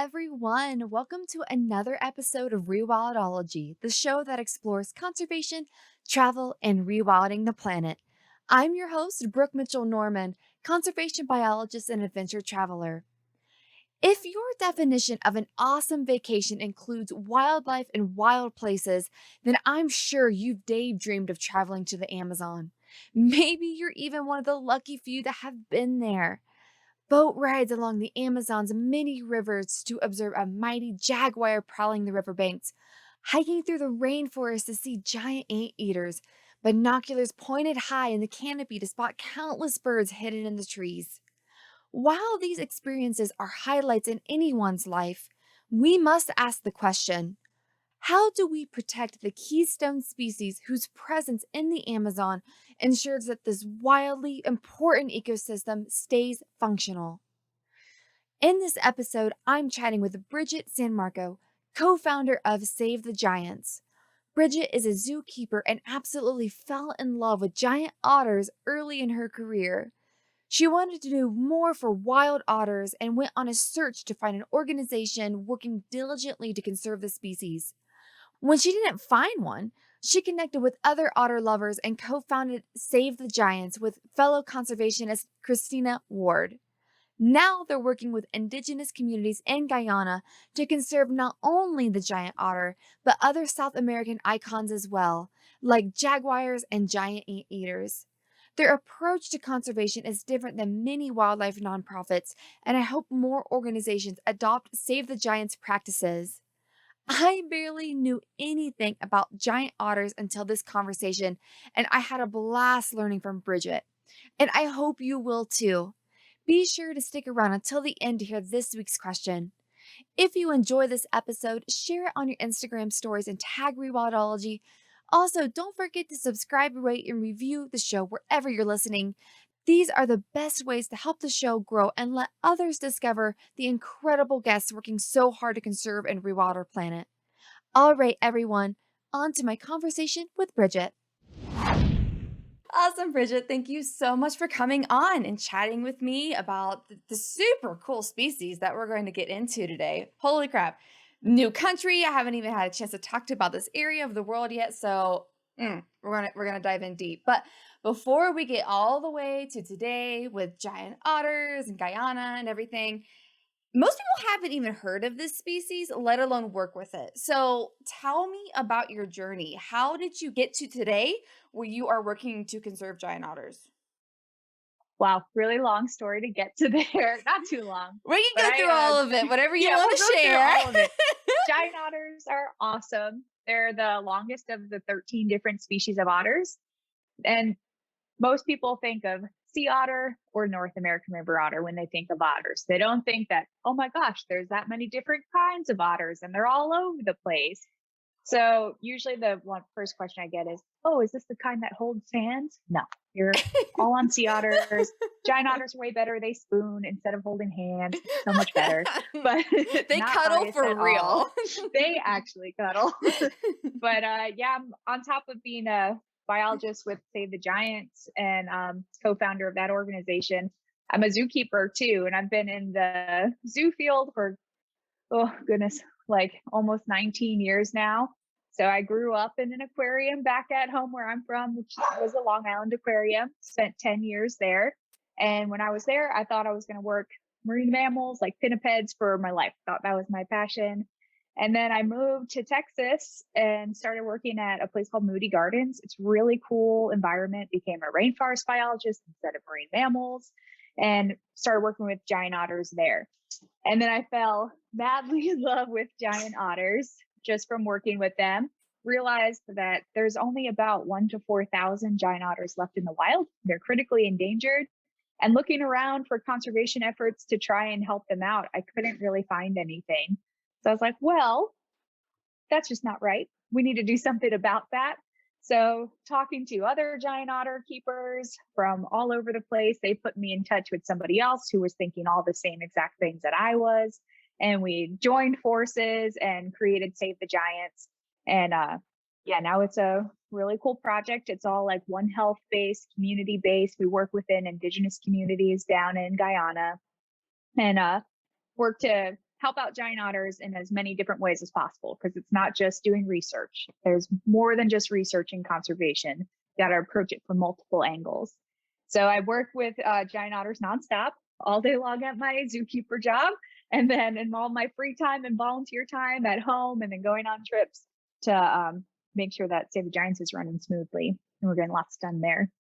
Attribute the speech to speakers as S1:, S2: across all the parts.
S1: everyone. Welcome to another episode of Rewildology, the show that explores conservation, travel, and rewilding the planet. I'm your host, Brooke Mitchell-Norman, conservation biologist and adventure traveler. If your definition of an awesome vacation includes wildlife and wild places, then I'm sure you've daydreamed of traveling to the Amazon. Maybe you're even one of the lucky few that have been there. Boat rides along the Amazon's many rivers to observe a mighty jaguar prowling the riverbanks, hiking through the rainforest to see giant anteaters, binoculars pointed high in the canopy to spot countless birds hidden in the trees. While these experiences are highlights in anyone's life, we must ask the question, how do we protect the keystone species whose presence in the Amazon ensures that this wildly important ecosystem stays functional? In this episode, I'm chatting with Bridgette San Marco, co-founder of Save the Giants. Bridgette is a zookeeper and absolutely fell in love with giant otters early in her career. She wanted to do more for wild otters and went on a search to find an organization working diligently to conserve the species. When she didn't find one, she connected with other otter lovers and co-founded Save the Giants with fellow conservationist Christina Ward. Now they're working with indigenous communities in Guyana to conserve not only the giant otter, but other South American icons as well, like jaguars and giant anteaters. Their approach to conservation is different than many wildlife nonprofits, and I hope more organizations adopt Save the Giants practices. I barely knew anything about giant otters until this conversation, and I had a blast learning from Bridgette. And I hope you will too. Be sure to stick around until the end to hear this week's question. If you enjoy this episode, share it on your Instagram stories and tag Rewildology. Also, don't forget to subscribe, rate, and review the show wherever you're listening. These are the best ways to help the show grow and let others discover the incredible guests working so hard to conserve and rewild our planet. All right, everyone, on to my conversation with Bridgette. Awesome, Bridgette. Thank you so much for coming on and chatting with me about the super cool species that we're going to get into today. Holy crap. New country. I haven't even had a chance to talk to about this area of the world yet, so we're gonna dive in deep. But before we get all the way to today with giant otters and Guyana and everything, most people haven't even heard of this species, let alone work with it. So tell me about your journey. How did you get to today where you are working to conserve giant otters?
S2: Wow, really long story to get to there. Not too long,
S1: We
S2: but
S1: can go through all of it, whatever you
S2: yeah,
S1: want
S2: we'll
S1: to
S2: go through
S1: share.
S2: all of it. Giant otters are awesome. They're the longest of the 13 different species of otters. And most people think of sea otter or North American river otter when they think of otters. They don't think that, oh my gosh, there's that many different kinds of otters and they're all over the place. So usually the first question I get is, oh, is this the kind that holds hands? No, you're all on sea otters. Giant otters are way better. They spoon instead of holding hands. So much better, but
S1: They
S2: not
S1: cuddle
S2: biased
S1: for
S2: at all.
S1: real.
S2: They actually cuddle. But yeah, I'm on top of being a biologist with Save the Giants and co-founder of that organization. I'm a zookeeper too, and I've been in the zoo field for, oh goodness, like almost 19 years now. So I grew up in an aquarium back at home where I'm from, which was a Long Island aquarium. Spent 10 years there. And when I was there, I thought I was going to work marine mammals like pinnipeds for my life. Thought that was my passion. And then I moved to Texas and started working at a place called Moody Gardens. It's really cool environment. Became a rainforest biologist instead of marine mammals and started working with giant otters there. And then I fell madly in love with giant otters just from working with them. Realized that there's only about 1 to 4,000 giant otters left in the wild. They're critically endangered. And looking around for conservation efforts to try and help them out, I couldn't really find anything. So I was like, well, that's just not right. We need to do something about that. So talking to other giant otter keepers from all over the place, they put me in touch with somebody else who was thinking all the same exact things that I was. And we joined forces and created Save the Giants. And yeah, now it's a really cool project. It's all like One Health based, community based. We work within indigenous communities down in Guyana and work to help out giant otters in as many different ways as possible, because it's not just doing research. There's more than just research and conservation. You got to approach it from multiple angles. So I work with giant otters nonstop all day long at my zookeeper job, and then in all my free time and volunteer time at home, and then going on trips to make sure that Save the Giants is running smoothly, and we're getting lots done there.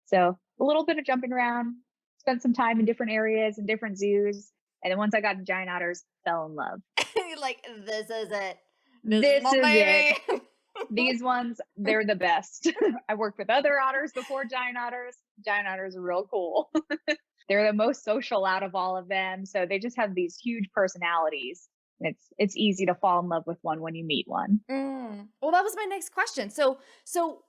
S2: So a little bit of jumping around, spent some time in different areas and different zoos. And then once I got to giant otters, fell in love.
S1: You're like, this is it.
S2: This
S1: my
S2: is
S1: baby.
S2: it. These ones, they're the best. I worked with other otters before giant otters. Giant otters are real cool. They're the most social out of all of them. So they just have these huge personalities. It's easy to fall in love with one when you meet one.
S1: Well, that was my next question. So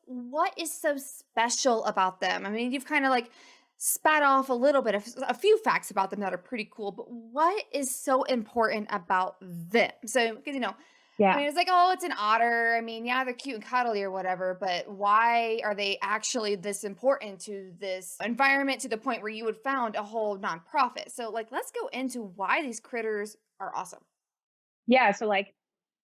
S1: what is so special about them? I mean, you've kind of like spat off a little bit of a few facts about them that are pretty cool, but what is so important about them? So, because I
S2: Yeah.
S1: mean, it's like, oh, it's an otter. I mean, yeah, they're cute and cuddly or whatever, but why are they actually this important to this environment to the point where you would found a whole nonprofit? So, like, let's go into why these critters are awesome.
S2: Yeah. So, like,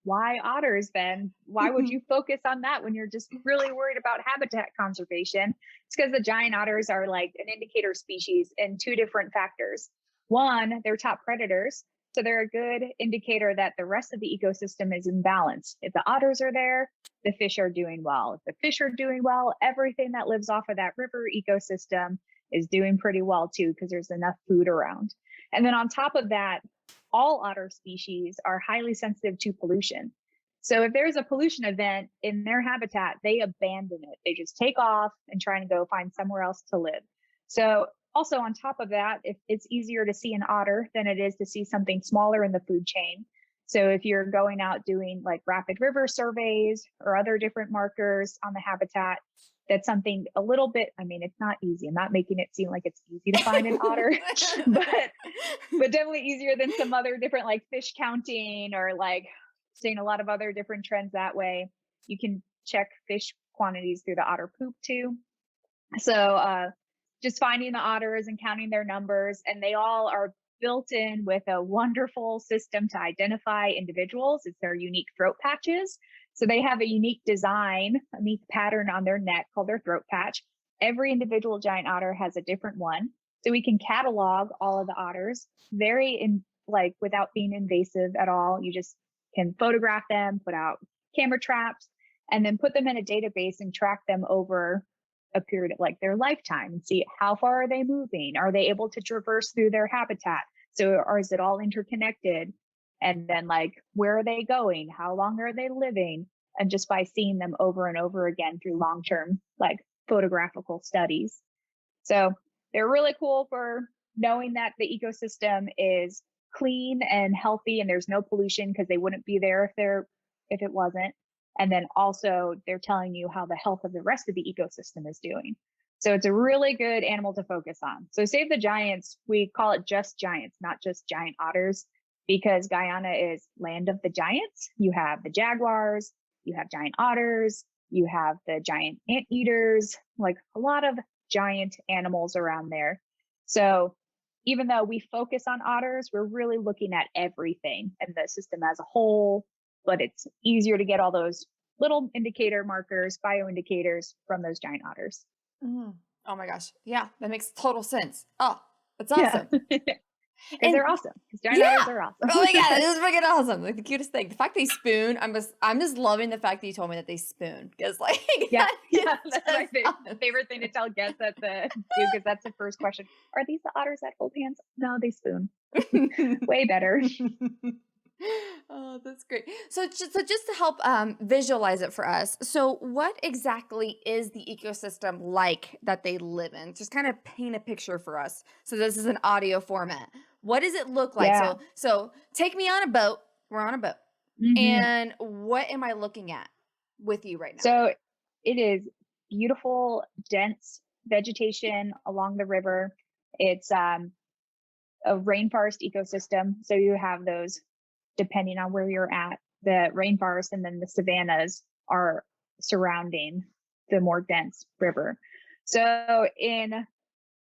S2: why otters then? Why would you focus on that when you're just really worried about habitat conservation? It's because the giant otters are like an indicator species in two different factors. One, they're top predators. So they're a good indicator that the rest of the ecosystem is in balance. If the otters are there, the fish are doing well. If the fish are doing well, everything that lives off of that river ecosystem is doing pretty well too, because there's enough food around. And then on top of that, all otter species are highly sensitive to pollution. So if there's a pollution event in their habitat, they abandon it. They just take off and try to go find somewhere else to live. So also on top of that, if it's easier to see an otter than it is to see something smaller in the food chain. So if you're going out doing like rapid river surveys or other different markers on the habitat, that's something a little bit, I mean, it's not easy. I'm not making it seem like it's easy to find an otter, but definitely easier than some other different like fish counting or like seeing a lot of other different trends that way. You can check fish quantities through the otter poop too. So just finding the otters and counting their numbers, and they all are built in with a wonderful system to identify individuals. It's their unique throat patches. So they have a unique design, a unique pattern on their neck called their throat patch. Every individual giant otter has a different one. So we can catalog all of the otters like without being invasive at all. You just can photograph them, put out camera traps, and then put them in a database and track them over a period of like their lifetime and see how far are they moving? Are they able to traverse through their habitat? So, or is it all interconnected? And then like, where are they going? How long are they living? And just by seeing them over and over again through long-term like photographical studies. So they're really cool for knowing that the ecosystem is clean and healthy and there's no pollution, because they wouldn't be there if it wasn't. And then also they're telling you how the health of the rest of the ecosystem is doing. So it's a really good animal to focus on. So Save the Giants, we call it just giants, not just giant otters, because Guyana is land of the giants. You have the jaguars, you have giant otters, you have the giant anteaters, like a lot of giant animals around there. So even though we focus on otters, we're really looking at everything and the system as a whole, but it's easier to get all those little indicator markers, bioindicators from those giant otters.
S1: Oh my gosh. Yeah, that makes total sense. Oh, that's
S2: Yeah.
S1: awesome.
S2: Because they're awesome. Because giant otters are awesome.
S1: Oh my god, this is freaking awesome. Like the cutest thing. The fact they spoon, I'm just loving the fact that you told me that they spoon. Because like
S2: Yeah,
S1: that is
S2: that's my
S1: just awesome.
S2: favorite thing to tell guests at the zoo, because that's the first question. Are these the otters that hold hands? No, they spoon. Way better.
S1: Oh, that's great. So just to help visualize it for us. So what exactly is the ecosystem like that they live in? Just kind of paint a picture for us. So this is an audio format. What does it look like?
S2: Yeah.
S1: So take me on a boat. We're on a boat. And what am I looking at with you right now?
S2: So it is beautiful, dense vegetation along the river. It's a rainforest ecosystem. So you have those, depending on where you're at, the rainforest and then the savannas are surrounding the more dense river. So in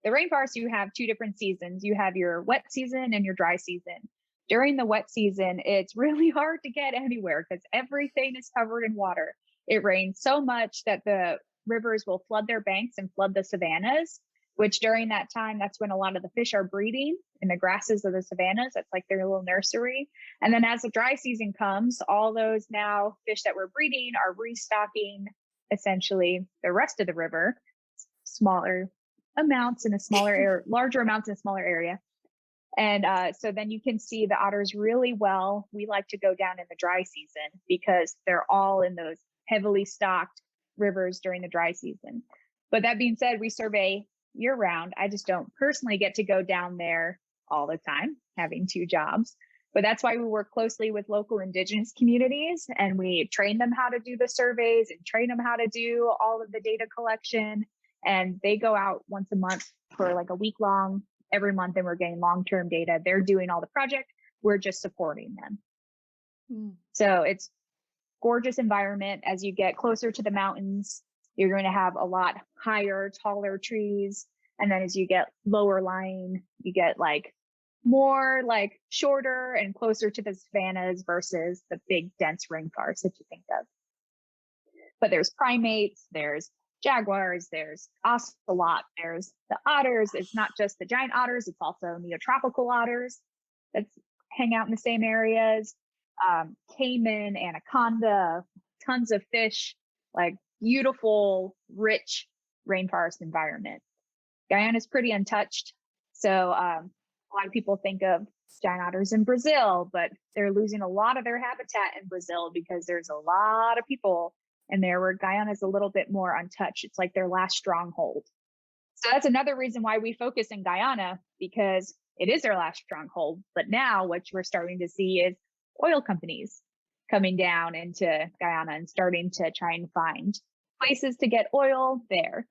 S2: the rainforest, you have two different seasons. You have your wet season and your dry season. during the wet season, it's really hard to get anywhere because everything is covered in water. It rains so much that the rivers will flood their banks and flood the savannas, which during that time, that's when a lot of the fish are breeding in the grasses of the savannas. That's like their little nursery. And then as the dry season comes, all those now fish that were breeding are restocking essentially the rest of the river, smaller amounts in a smaller area, larger amounts in a smaller area. And so then you can see the otters really well. We like to go down in the dry season because they're all in those heavily stocked rivers during the dry season. But that being said, we survey year round. I just don't personally get to go down there all the time, having two jobs. But that's why we work closely with local indigenous communities, and we train them how to do the surveys and train them how to do all of the data collection. And they go out once a month for like a week long every month, and we're getting long-term data. They're doing all the project. We're just supporting them. So it's gorgeous environment. As you get closer to the mountains, you're going to have a lot higher, taller trees. And then as you get lower lying, you get like more like shorter and closer to the savannas versus the big dense rainforests that you think of. But there's primates, there's jaguars, there's ocelot, there's the otters. It's not just the giant otters, it's also neotropical otters that hang out in the same areas. Caiman, anaconda, tons of fish, like beautiful, rich rainforest environment. Guyana is pretty untouched. So a lot of people think of giant otters in Brazil, but they're losing a lot of their habitat in Brazil because there's a lot of people in there, where Guyana is a little bit more untouched. It's like their last stronghold. So that's another reason why we focus in Guyana, because it is their last stronghold. But now what we're starting to see is oil companies coming down into Guyana and starting to try and find places to get oil there.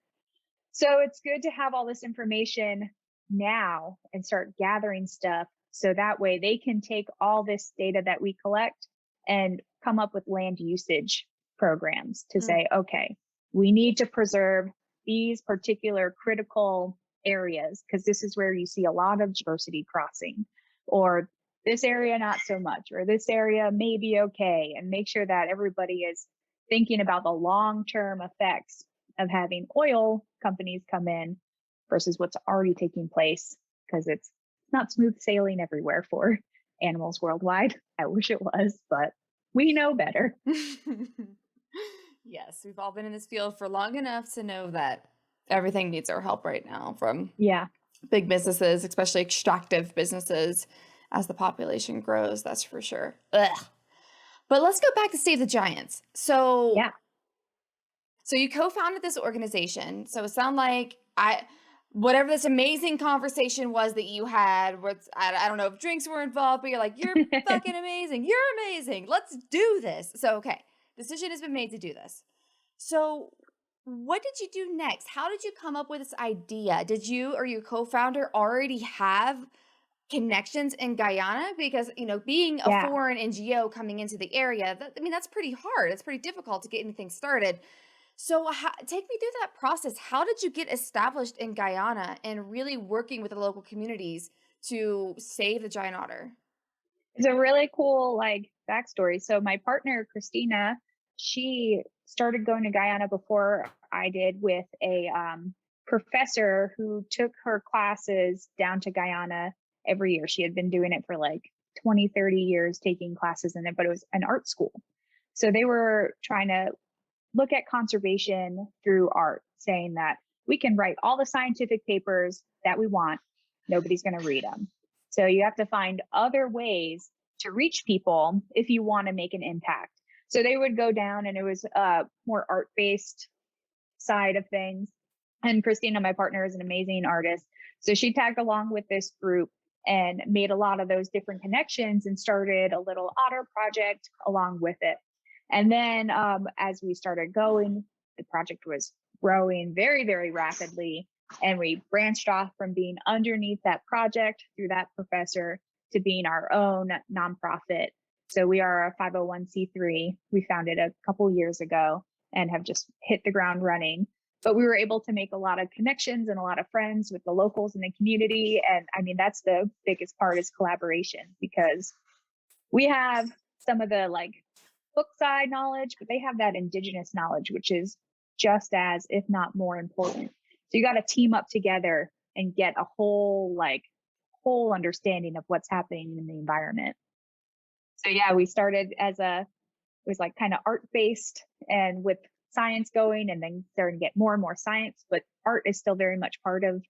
S2: So it's good to have all this information now and start gathering stuff, so that way they can take all this data that we collect and come up with land usage programs to say, okay, we need to preserve these particular critical areas because this is where you see a lot of diversity crossing, or this area not so much, or this area may be okay, and make sure that everybody is thinking about the long-term effects of having oil companies come in versus what's already taking place, because it's not smooth sailing everywhere for animals worldwide. I wish it was, but we know better.
S1: Yes, we've all been in this field for long enough to know that everything needs our help right now, from big businesses, especially extractive businesses, as the population grows, that's for sure. Ugh. But let's go back to Save the Giants. So you co-founded this organization. So it sounded like whatever this amazing conversation was that you had, I don't know if drinks were involved, but you're like, you're fucking amazing. You're amazing. Let's do this. So, okay, decision has been made to do this. So what did you do next? How did you come up with this idea? Did you or your co-founder already have connections in Guyana? Because, being a foreign NGO coming into the area, that's pretty hard. It's pretty difficult to get anything started. So take me through that process. How did you get established in Guyana and really working with the local communities to save the giant otter?
S2: It's a really cool backstory. So my partner, Christina, she started going to Guyana before I did, with a professor who took her classes down to Guyana every year. She had been doing it for 20, 30 years, taking classes in it, but it was an art school. So they were trying to look at conservation through art, saying that we can write all the scientific papers that we want. Nobody's going to read them. So you have to find other ways to reach people if you want to make an impact. So they would go down, and it was more art-based side of things. And Christina, my partner, is an amazing artist. So she tagged along with this group and made a lot of those different connections and started a little otter project along with it. And then as we started going, the project was growing very, very rapidly. And we branched off from being underneath that project through that professor to being our own nonprofit. So we are a 501c3. We founded a couple years ago and have just hit the ground running. But we were able to make a lot of connections and a lot of friends with the locals in the community. And I mean, that's the biggest part is collaboration, because we have some of the like book side knowledge, but they have that indigenous knowledge, which is just as, if not more important. So you got to team up together and get a whole understanding of what's happening in the environment. So yeah, we started as it was like kind of art based and with science going, and then starting to get more and more science, but art is still very much part of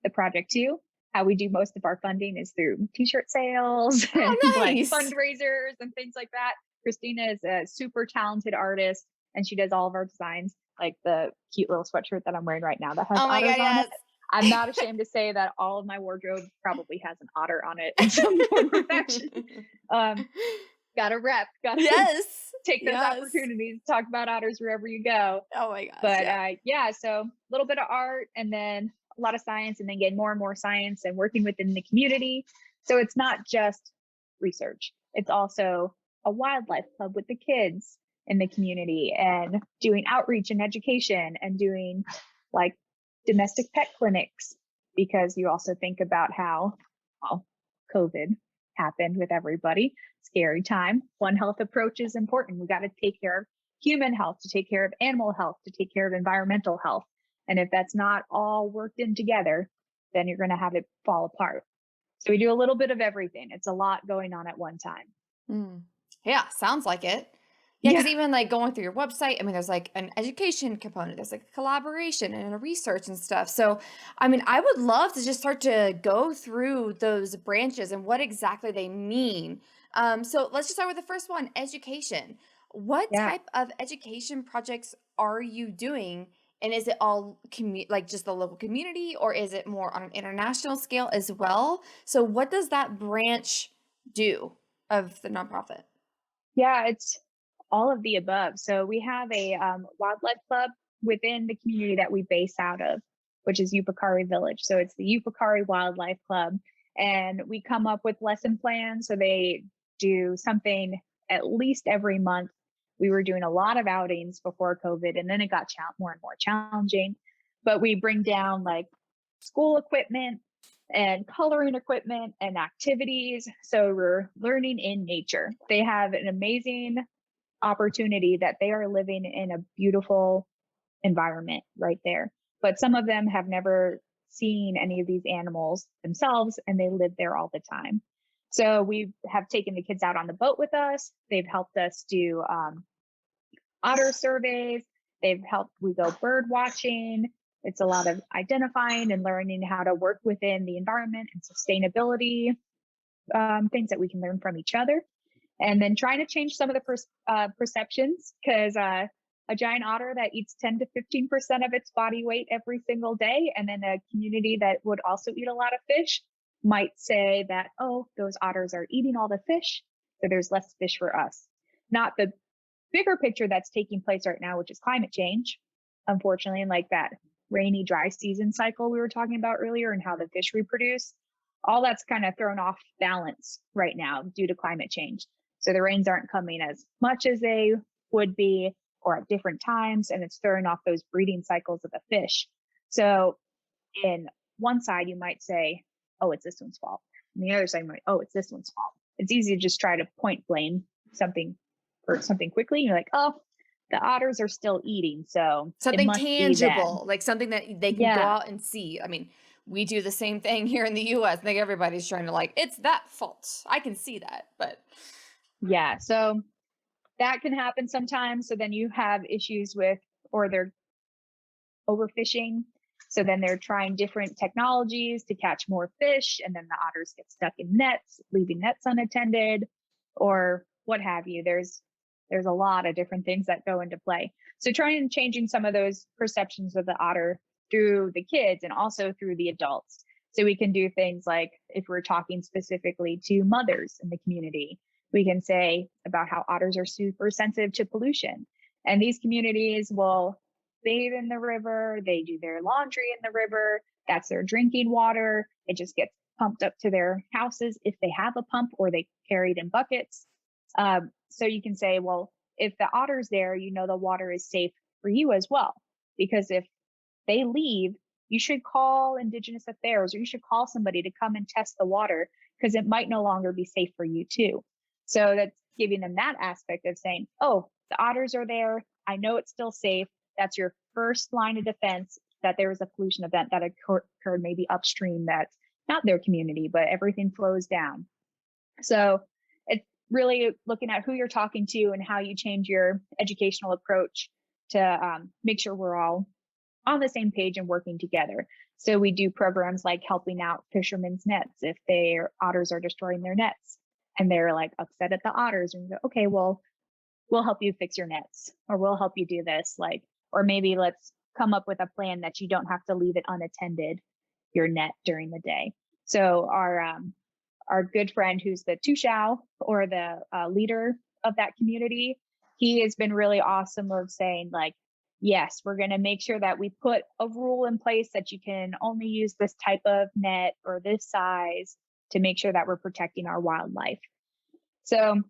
S2: the project too. How we do most of our funding is through t-shirt sales and
S1: Oh,
S2: like
S1: nice.
S2: fundraisers and things like that. Christina is a super talented artist, and she does all of our designs, like the cute little sweatshirt that I'm wearing right now that has
S1: Oh my God,
S2: otters on it.
S1: yes.
S2: I'm not ashamed to say that all of my wardrobe probably has an otter on it in some form or fashion. Um, gotta rep, gotta
S1: Yes.
S2: take those
S1: Yes.
S2: opportunities to talk about otters wherever you go.
S1: Oh my gosh.
S2: But
S1: Yeah.
S2: yeah, so a little bit of art and then a lot of science, and then getting more and more science and working within the community. So it's not just research, it's also a wildlife club with the kids in the community, and doing outreach and education, and doing like domestic pet clinics, because you also think about how, well, COVID happened with everybody. Scary time. One health approach is important. We got to take care of human health, to take care of animal health, to take care of environmental health. And if that's not all worked in together, then you're going to have it fall apart. So we do a little bit of everything. It's a lot going on at one time.
S1: Mm. Yeah, sounds like it. Yeah,
S2: Yeah.
S1: because even like going through your website, I mean, there's like an education component, there's like a collaboration and a research and stuff. So, I mean, I would love to just start to go through those branches and what exactly they mean. So let's just start with the first one, education. What
S2: Yeah.
S1: type of education projects are you doing? And is it all like just the local community, or is it more on an international scale as well? So, what does that branch do of the nonprofit?
S2: Yeah. It's all of the above. So we have a wildlife club within the community that we base out of, which is Yupikari Village. So it's the Yupikari Wildlife Club. And we come up with lesson plans. So they do something at least every month. We were doing a lot of outings before COVID, and then it got more and more challenging. But we bring down like school equipment and coloring equipment and activities. So we're learning in nature. They have an amazing opportunity that they are living in a beautiful environment right there. But some of them have never seen any of these animals themselves, and they live there all the time. So we have taken the kids out on the boat with us. They've helped us do otter surveys. We go bird watching. It's a lot of identifying and learning how to work within the environment and sustainability, things that we can learn from each other. And then trying to change some of the perceptions, because a giant otter that eats 10 to 15% of its body weight every single day, and then a community that would also eat a lot of fish, might say that, oh, those otters are eating all the fish, so there's less fish for us. Not the bigger picture that's taking place right now, which is climate change, unfortunately, and like that rainy, dry season cycle we were talking about earlier, and how the fish reproduce. All that's kind of thrown off balance right now due to climate change. So the rains aren't coming as much as they would be, or at different times, and it's throwing off those breeding cycles of the fish. So in one side, you might say, oh, it's this one's fault. And the other side might, oh, it's this one's fault. It's easy to just try to point blame something for something quickly. You're like, oh, the otters are still eating, so it
S1: Something
S2: must be them.
S1: tangible, like something that they can go
S2: Yeah.
S1: out and see. I mean, we do the same thing here in the US. I think everybody's trying to like, it's that fault. I can see that, but
S2: Yeah. So that can happen sometimes. So then you have issues with, or they're overfishing. So then they're trying different technologies to catch more fish, and then the otters get stuck in nets, leaving nets unattended, or what have you. There's a lot of different things that go into play. So trying and changing some of those perceptions of the otter through the kids and also through the adults. So we can do things like, if we're talking specifically to mothers in the community, we can say about how otters are super sensitive to pollution. And these communities will bathe in the river, they do their laundry in the river, that's their drinking water. It just gets pumped up to their houses if they have a pump, or they carry it in buckets. So you can say, well, if the otter's there, the water is safe for you as well. Because if they leave, you should call Indigenous Affairs or you should call somebody to come and test the water because it might no longer be safe for you too. So that's giving them that aspect of saying, oh, the otters are there. I know it's still safe. That's your first line of defense that there was a pollution event that occurred maybe upstream that's not their community, but everything flows down. So it's really looking at who you're talking to and how you change your educational approach to make sure we're all on the same page and working together. So we do programs like helping out fishermen's nets if their otters are destroying their nets and they're like upset at the otters, and you go, okay, well, we'll help you fix your nets, or we'll help you do this, like, or maybe let's come up with a plan that you don't have to leave it unattended, your net, during the day. So our good friend who's the Tushao, or the leader of that community, he has been really awesome of saying like, yes, we're going to make sure that we put a rule in place that you can only use this type of net or this size to make sure that we're protecting our wildlife. So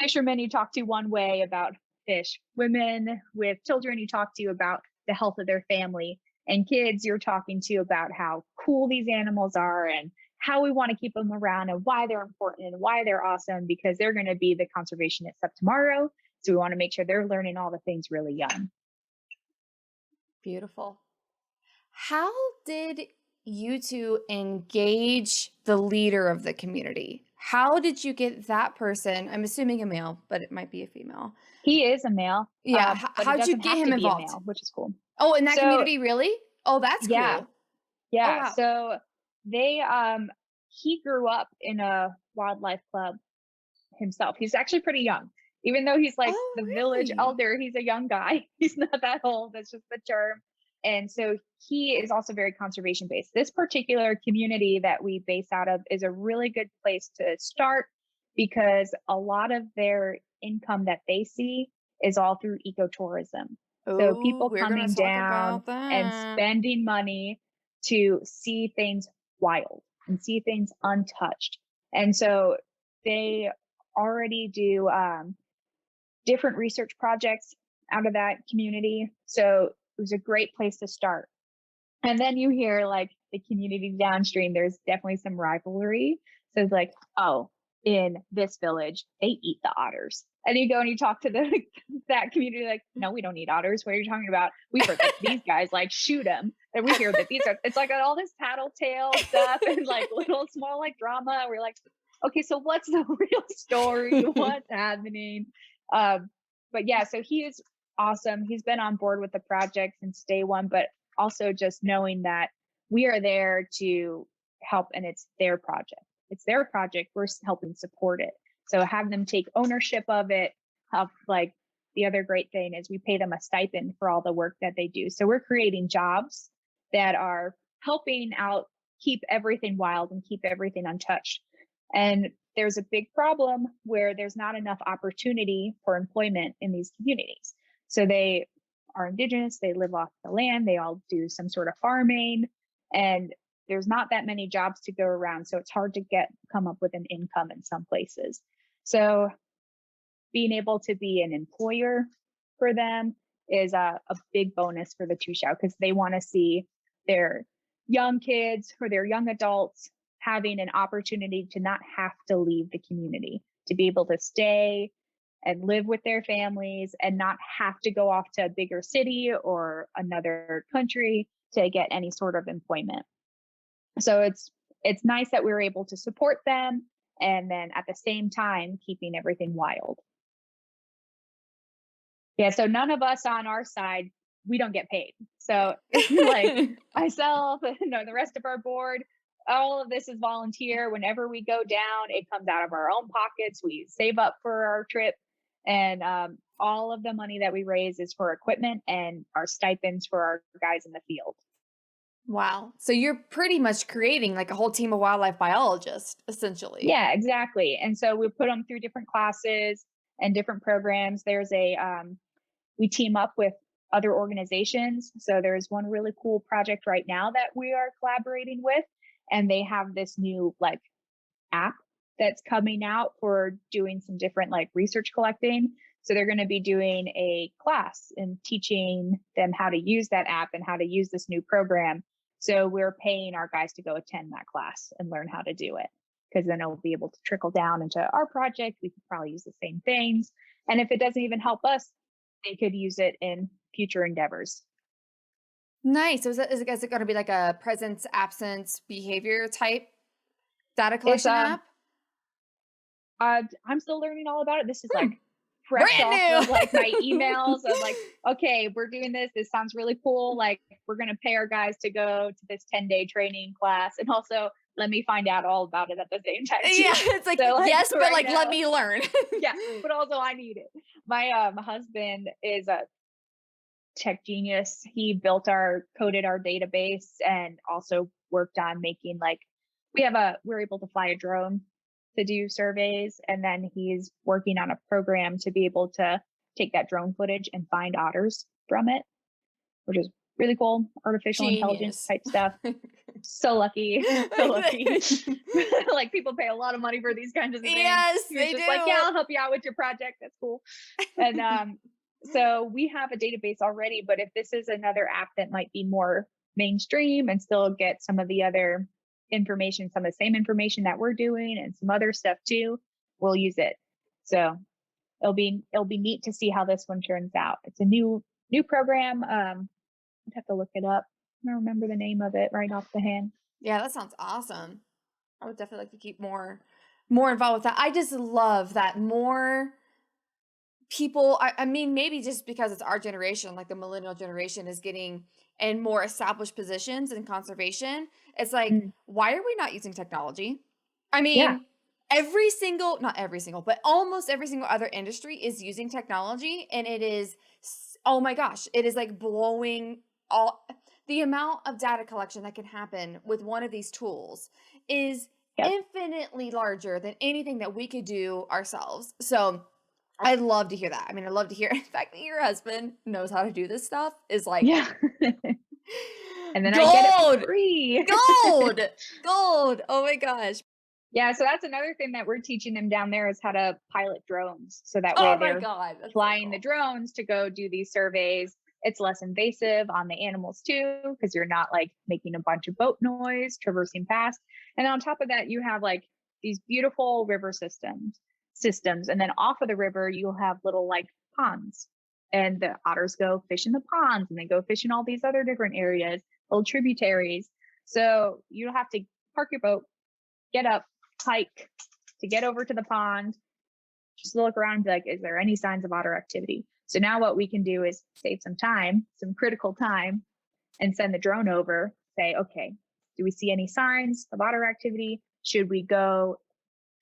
S2: fishermen you talk to one way about fish, women with children you talk to about the health of their family, and kids you're talking to about how cool these animals are and how we want to keep them around and why they're important and why they're awesome, because they're going to be the conservationists of tomorrow. So we want to make sure they're learning all the things really young.
S1: Beautiful. How did you two engage the leader of the community? How did you get that person? I'm assuming a male, but it might be a female.
S2: He is a male.
S1: Yeah.
S2: But it
S1: How'd you
S2: doesn't
S1: get
S2: have
S1: him
S2: to be a
S1: involved?
S2: male, which is cool.
S1: Oh, in that
S2: So,
S1: community, really? Oh, that's
S2: yeah.
S1: cool.
S2: Yeah.
S1: Oh, wow.
S2: So they he grew up in a wildlife club himself. He's actually pretty young. Even though he's like
S1: Oh,
S2: the village
S1: really?
S2: elder, he's a young guy. He's not that old. That's just the term. And so he is also very conservation based. This particular community that we base out of is a really good place to start because a lot of their income that they see is all through ecotourism. So
S1: Oh,
S2: people
S1: we're going
S2: coming
S1: to talk
S2: down
S1: about
S2: and
S1: that.
S2: spending money to see things wild and see things untouched. And so they already do different research projects out of that community. So it was a great place to start. And then you hear like the community downstream, there's definitely some rivalry. So it's like, oh, in this village, they eat the otters. And you go and you talk to the that community, like, no, we don't eat otters. What are you talking about? We heard that these guys like shoot them. And we hear that these are, it's like all this tattletale stuff and like little small like drama. We're like, okay, so what's the real story? What's happening? But yeah, so he is awesome. He's been on board with the project since day one, but also just knowing that we are there to help and it's their project. It's their project. We're helping support it. So have them take ownership of it. Like the other great thing is we pay them a stipend for all the work that they do. So we're creating jobs that are helping out keep everything wild and keep everything untouched. And there's a big problem where there's not enough opportunity for employment in these communities. So they are indigenous, they live off the land, they all do some sort of farming, and there's not that many jobs to go around. So it's hard to come up with an income in some places. So being able to be an employer for them is a big bonus for the Tushao because they want to see their young kids or their young adults having an opportunity to not have to leave the community, to be able to stay and live with their families and not have to go off to a bigger city or another country to get any sort of employment. So it's nice that we're able to support them and then at the same time keeping everything wild. Yeah, so none of us on our side, we don't get paid. So like myself, no, the rest of our board, all of this is volunteer. Whenever we go down, it comes out of our own pockets. We save up for our trip, and all of the money that we raise is for equipment and our stipends for our guys in the field.
S1: Wow. So you're pretty much creating like a whole team of wildlife biologists, essentially.
S2: Yeah, exactly. And so we put them through different classes and different programs. There's we team up with other organizations. So there's one really cool project right now that we are collaborating with, and they have this new like app that's coming out for doing some different like research collecting. So they're going to be doing a class and teaching them how to use that app and how to use this new program. So we're paying our guys to go attend that class and learn how to do it, because then it'll be able to trickle down into our project. We could probably use the same things. And if it doesn't even help us, they could use it in future endeavors.
S1: Nice. So is it going to be like a presence, absence, behavior type data
S2: It's
S1: collection app?
S2: I'm still learning all about it. This is like fresh
S1: Brand
S2: off of
S1: new.
S2: like my emails of like, okay, we're doing this. This sounds really cool. Like, we're gonna pay our guys to go to this 10-day training class, and also let me find out all about it at the same time
S1: Yeah,
S2: too.
S1: it's like,
S2: So like
S1: yes, but
S2: right
S1: like, let
S2: now,
S1: me learn.
S2: yeah, but also I need it. My husband is a tech genius. He coded our database, and also worked on making like, we're able to fly a drone to do surveys, and then he's working on a program to be able to take that drone footage and find otters from it, which is really cool. Artificial intelligence
S1: Genius.
S2: type stuff. So lucky. So lucky. Like, people pay a lot of money for these kinds of things.
S1: Yes,
S2: He was
S1: they
S2: just like, yeah,
S1: do.
S2: I'll help you out with your project. That's cool. And so we have a database already, but if this is another app that might be more mainstream and still get some of the other information, some of the same information that we're doing and some other stuff too, we'll use it. So it'll be neat to see how this one turns out. It's a new program. I'd have to look it up. I don't remember the name of it right off the hand.
S1: Yeah, that sounds awesome. I would definitely like to keep more involved with that. I just love that more people, I mean, maybe just because it's our generation, like the millennial generation is getting in more established positions in conservation. It's like,
S2: Mm,
S1: why are we not using technology? I
S2: yeah.
S1: mean, not every single, but almost every single other industry is using technology. And it is, oh my gosh, it is like blowing all the amount of data collection that can happen with one of these tools is
S2: Yep.
S1: infinitely larger than anything that we could do ourselves. So I love to hear that. I mean, I love to hear in fact that your husband knows how to do this stuff is like
S2: Yeah. And then I get it for
S1: gold,
S2: free.
S1: gold, gold. Oh my gosh.
S2: Yeah, so that's another thing that we're teaching them down there, is how to pilot drones. So that way
S1: Oh my
S2: they're
S1: God. That's so
S2: flying the
S1: cool.
S2: drones to go do these surveys. It's less invasive on the animals too, because you're not like making a bunch of boat noise traversing past. And on top of that, you have like these beautiful river systems. And then off of the river, you'll have little like ponds. And the otters go fish in the ponds, and they go fish in all these other different areas, little tributaries. So you don't have to park your boat, get up, hike to get over to the pond, just look around and be like, is there any signs of otter activity? So now what we can do is save some time, some critical time, and send the drone over, say, okay, do we see any signs of otter activity? Should we go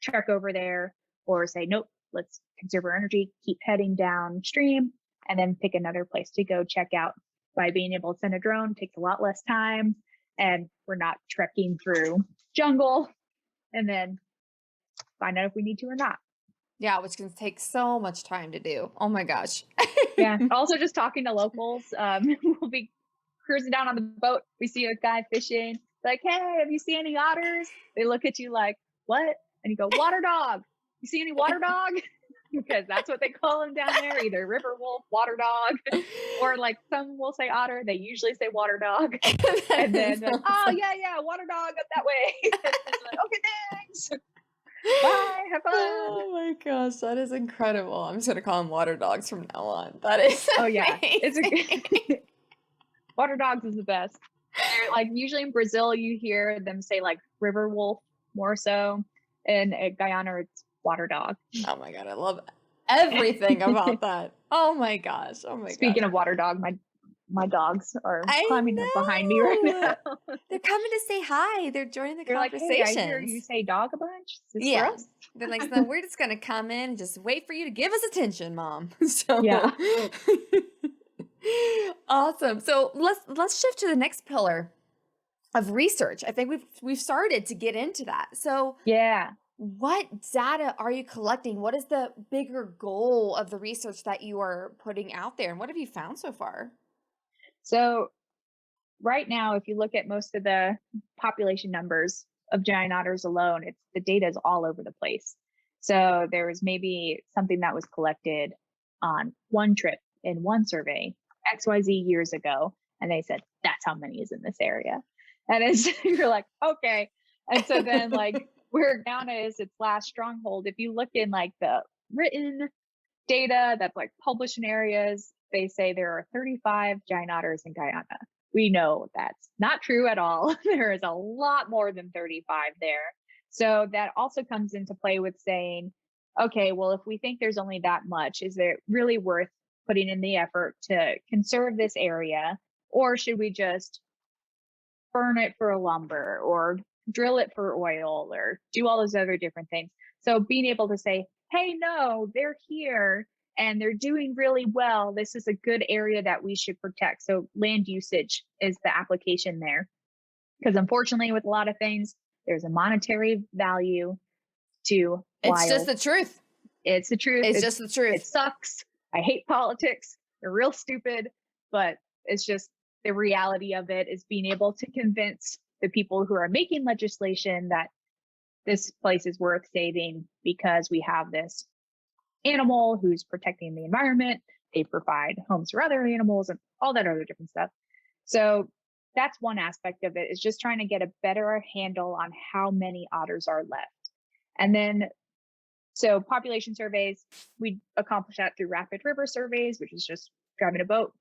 S2: trek over there, or say, nope, let's conserve our energy, keep heading downstream, and then pick another place to go check out? By being able to send a drone, takes a lot less time, and we're not trekking through jungle and then find out if we need to or not.
S1: Yeah, which can take so much time to do. Oh my gosh.
S2: Yeah. Also, just talking to locals. We'll be cruising down on the boat. We see a guy fishing. Like, hey, have you seen any otters? They look at you like, what? And you go, water dog. You see any water dog? Because that's what they call them down there, either river wolf, water dog, or like some will say otter. They usually say water dog.
S1: That
S2: And
S1: is
S2: then, like, oh,
S1: awesome.
S2: yeah, water dog up that way. And it's like, okay, thanks. Bye. Have fun.
S1: Oh my gosh, that is incredible. I'm just gonna call them water dogs from now on. That is
S2: Oh, yeah. It's
S1: amazing.
S2: water dogs is the best. They're, like, usually in Brazil, you hear them say like river wolf more so. And at Guyana, it's water dog.
S1: Oh my God, I love everything about that. Oh my gosh. Oh my gosh.
S2: Speaking of water dog, my dogs are
S1: I
S2: climbing up behind me right
S1: know.
S2: now.
S1: They're coming to say hi. They're joining the
S2: They're like, hey, I hear you
S1: conversations.
S2: say dog a bunch. Is this for
S1: Yeah.
S2: us?
S1: They're like, so we're just gonna come in and just wait for you to give us attention, Mom. So
S2: Yeah.
S1: awesome. So let's shift to the next pillar of research. I think we've started to get into that. So
S2: Yeah.
S1: what data are you collecting? What is the bigger goal of the research that you are putting out there? And what have you found so far?
S2: So right now, if you look at most of the population numbers of giant otters alone, the data is all over the place. So there was maybe something that was collected on one trip in one survey XYZ years ago. And they said, that's how many is in this area. And it's, you're like, okay. And so then like where Guyana is its last stronghold, if you look in like the written data that's like published in areas, they say there are 35 giant otters in Guyana. We know that's not true at all. There is a lot more than 35 there. So that also comes into play with saying, okay, well, if we think there's only that much, is it really worth putting in the effort to conserve this area? Or should we just burn it for lumber or drill it for oil or do all those other different things? So being able to say, hey, no, they're here and they're doing really well. This is a good area that we should protect. So land usage is the application there. Because unfortunately, with a lot of things, there's a monetary value to wild.
S1: It's just the truth.
S2: It's the truth.
S1: It's just the truth.
S2: It sucks. I hate politics. They're real stupid, but it's just the reality of it is being able to convince the people who are making legislation that this place is worth saving because we have this animal who's protecting the environment. They provide homes for other animals and all that other different stuff. So that's one aspect of it, is just trying to get a better handle on how many otters are left. And then, so population surveys, we accomplish that through rapid river surveys, which is just driving a boat,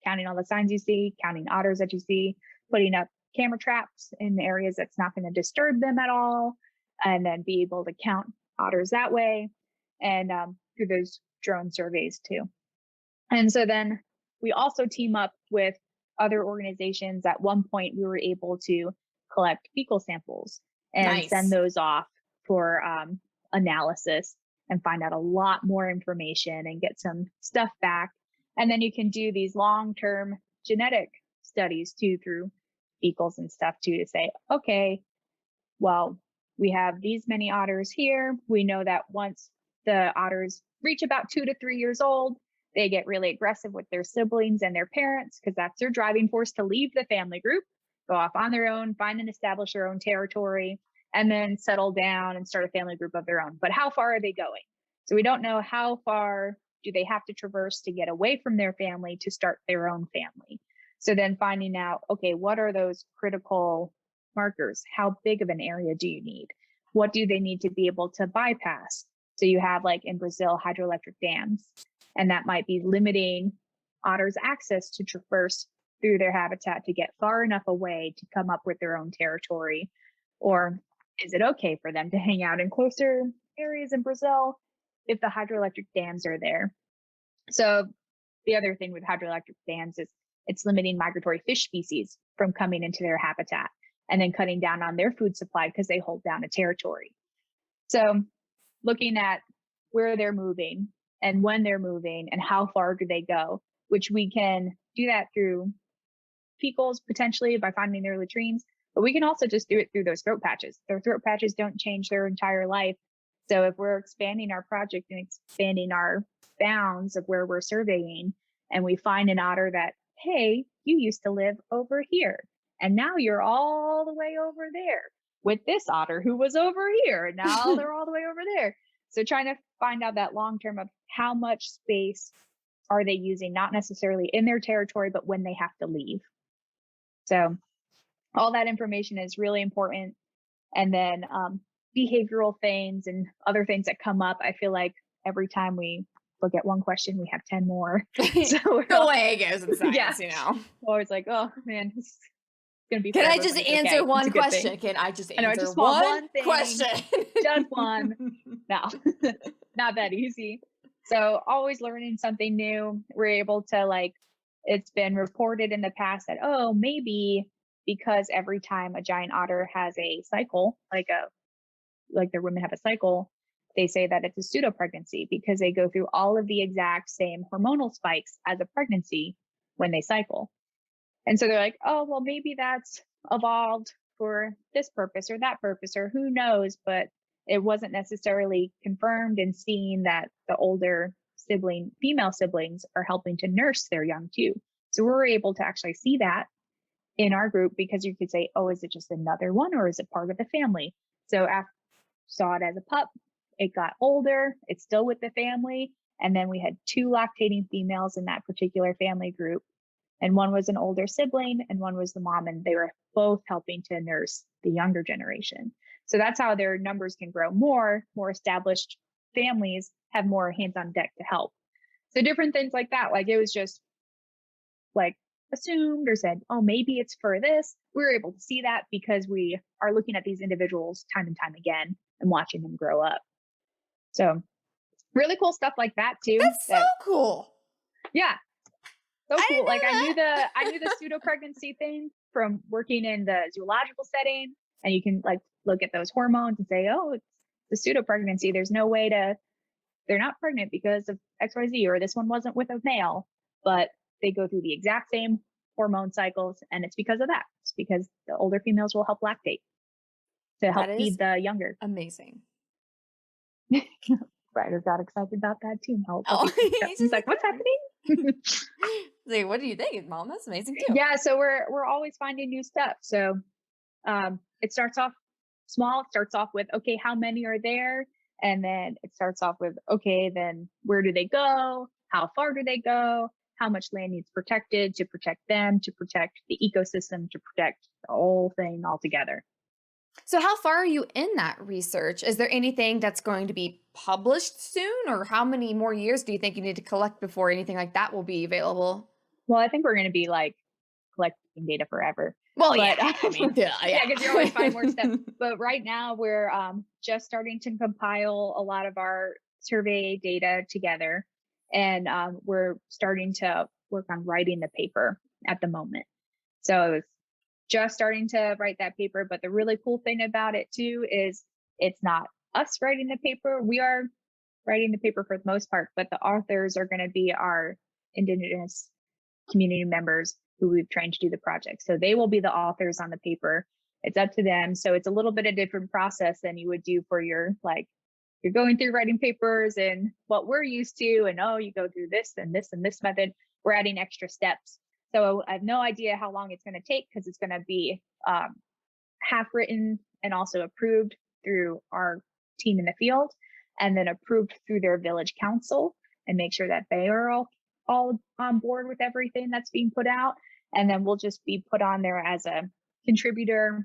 S2: counting all the signs you see, counting otters that you see, putting up camera traps in areas that's not going to disturb them at all, and then be able to count otters that way, and through those drone surveys too. And so then we also team up with other organizations. At one point, we were able to collect fecal samples and send those off for analysis and find out a lot more information and get some stuff back. And then you can do these long-term genetic studies too, through fecals and stuff too, to say, okay, well, we have these many otters here. We know that once the otters reach about 2 to 3 years old, they get really aggressive with their siblings and their parents, because that's their driving force to leave the family group, go off on their own, find and establish their own territory, and then settle down and start a family group of their own. But how far are they going? So we don't know how far do they have to traverse to get away from their family to start their own family. So then finding out, okay, what are those critical markers? How big of an area do you need? What do they need to be able to bypass? So you have, like in Brazil, hydroelectric dams, and that might be limiting otters' access to traverse through their habitat to get far enough away to come up with their own territory. Or is it okay for them to hang out in closer areas in Brazil if the hydroelectric dams are there? So the other thing with hydroelectric dams is it's limiting migratory fish species from coming into their habitat and then cutting down on their food supply because they hold down a territory. So looking at where they're moving and when they're moving and how far do they go, which we can do that through fecals potentially by finding their latrines, but we can also just do it through those throat patches. Their throat patches don't change their entire life. So if we're expanding our project and expanding our bounds of where we're surveying, and we find an otter that, hey, you used to live over here, and now you're all the way over there with this otter who was over here, and now they're all the way over there. So trying to find out that long term of how much space are they using, not necessarily in their territory, but when they have to leave. So all that information is really important. And then behavioral things and other things that come up. I feel like every time we look at one question, we have 10 more. So
S1: the way it goes in science,
S2: yeah.
S1: you know.
S2: Always like, oh man, it's gonna be.
S1: Can I just answer one question? Can I just answer one question?
S2: Just one. No, not that easy. So always learning something new. We're able to, like, it's been reported in the past that, oh, maybe because every time a giant otter has a cycle, like their women have a cycle, they say that it's a pseudo pregnancy because they go through all of the exact same hormonal spikes as a pregnancy when they cycle. And so they're like, oh, well, maybe that's evolved for this purpose or that purpose, or who knows, but it wasn't necessarily confirmed and seen that the older female siblings are helping to nurse their young too. So we're able to actually see that in our group, because you could say, oh, is it just another one, or is it part of the family? So after saw it as a pup, it got older, it's still with the family, And then we had 2 lactating females in that particular family group. And one was an older sibling and one was the mom. And they were both helping to nurse the younger generation. So that's how their numbers can grow more established families have more hands on deck to help. So different things like that. Like it was just like assumed or said, oh, maybe it's for this. We were able to see that because we are looking at these individuals time and time again and watching them grow up. So really cool stuff like that too.
S1: That's so cool.
S2: Yeah. So
S1: I
S2: cool.
S1: didn't
S2: Like
S1: know that.
S2: I knew the pseudo pregnancy thing from working in the zoological setting. And you can like look at those hormones and say, oh, it's the pseudo pregnancy. There's no way they're not pregnant because of XYZ, or this one wasn't with a male, but they go through the exact same hormone cycles. And it's because of that. It's because the older females will help lactate to help
S1: That
S2: feed
S1: is
S2: the younger.
S1: amazing.
S2: Ryder got excited about that too.
S1: Oh,
S2: He's like, what's happening?
S1: Like, what do you think, Mom? That's amazing too.
S2: Yeah, so we're always finding new stuff. So it starts off small. It starts off with, okay, how many are there? And then it starts off with, okay, then where do they go? How far do they go? How much land needs protected to protect them, to protect the ecosystem, to protect the whole thing altogether.
S1: So how far are you in that research? Is there anything that's going to be published soon, or how many more years do you think you need to collect before anything like that will be available?
S2: Well, I think we're going to be like collecting data forever.
S1: Well,
S2: But
S1: yeah, I mean, yeah,
S2: yeah, because you're always finding more stuff. But right now we're just starting to compile a lot of our survey data together, and we're starting to work on writing the paper at the moment. So it's just starting to write that paper. But the really cool thing about it too is it's not us writing the paper. We are writing the paper for the most part, but the authors are going to be our indigenous community members who we've trained to do the project. So they will be the authors on the paper. It's up to them. So it's a little bit of different process than you would do for your, like, you're going through writing papers and what we're used to. And oh, you go through this and this and this method. We're adding extra steps. So I have no idea how long it's going to take because it's going to be half written and also approved through our team in the field, and then approved through their village council, and make sure that they are all on board with everything that's being put out. And then we'll just be put on there as a contributor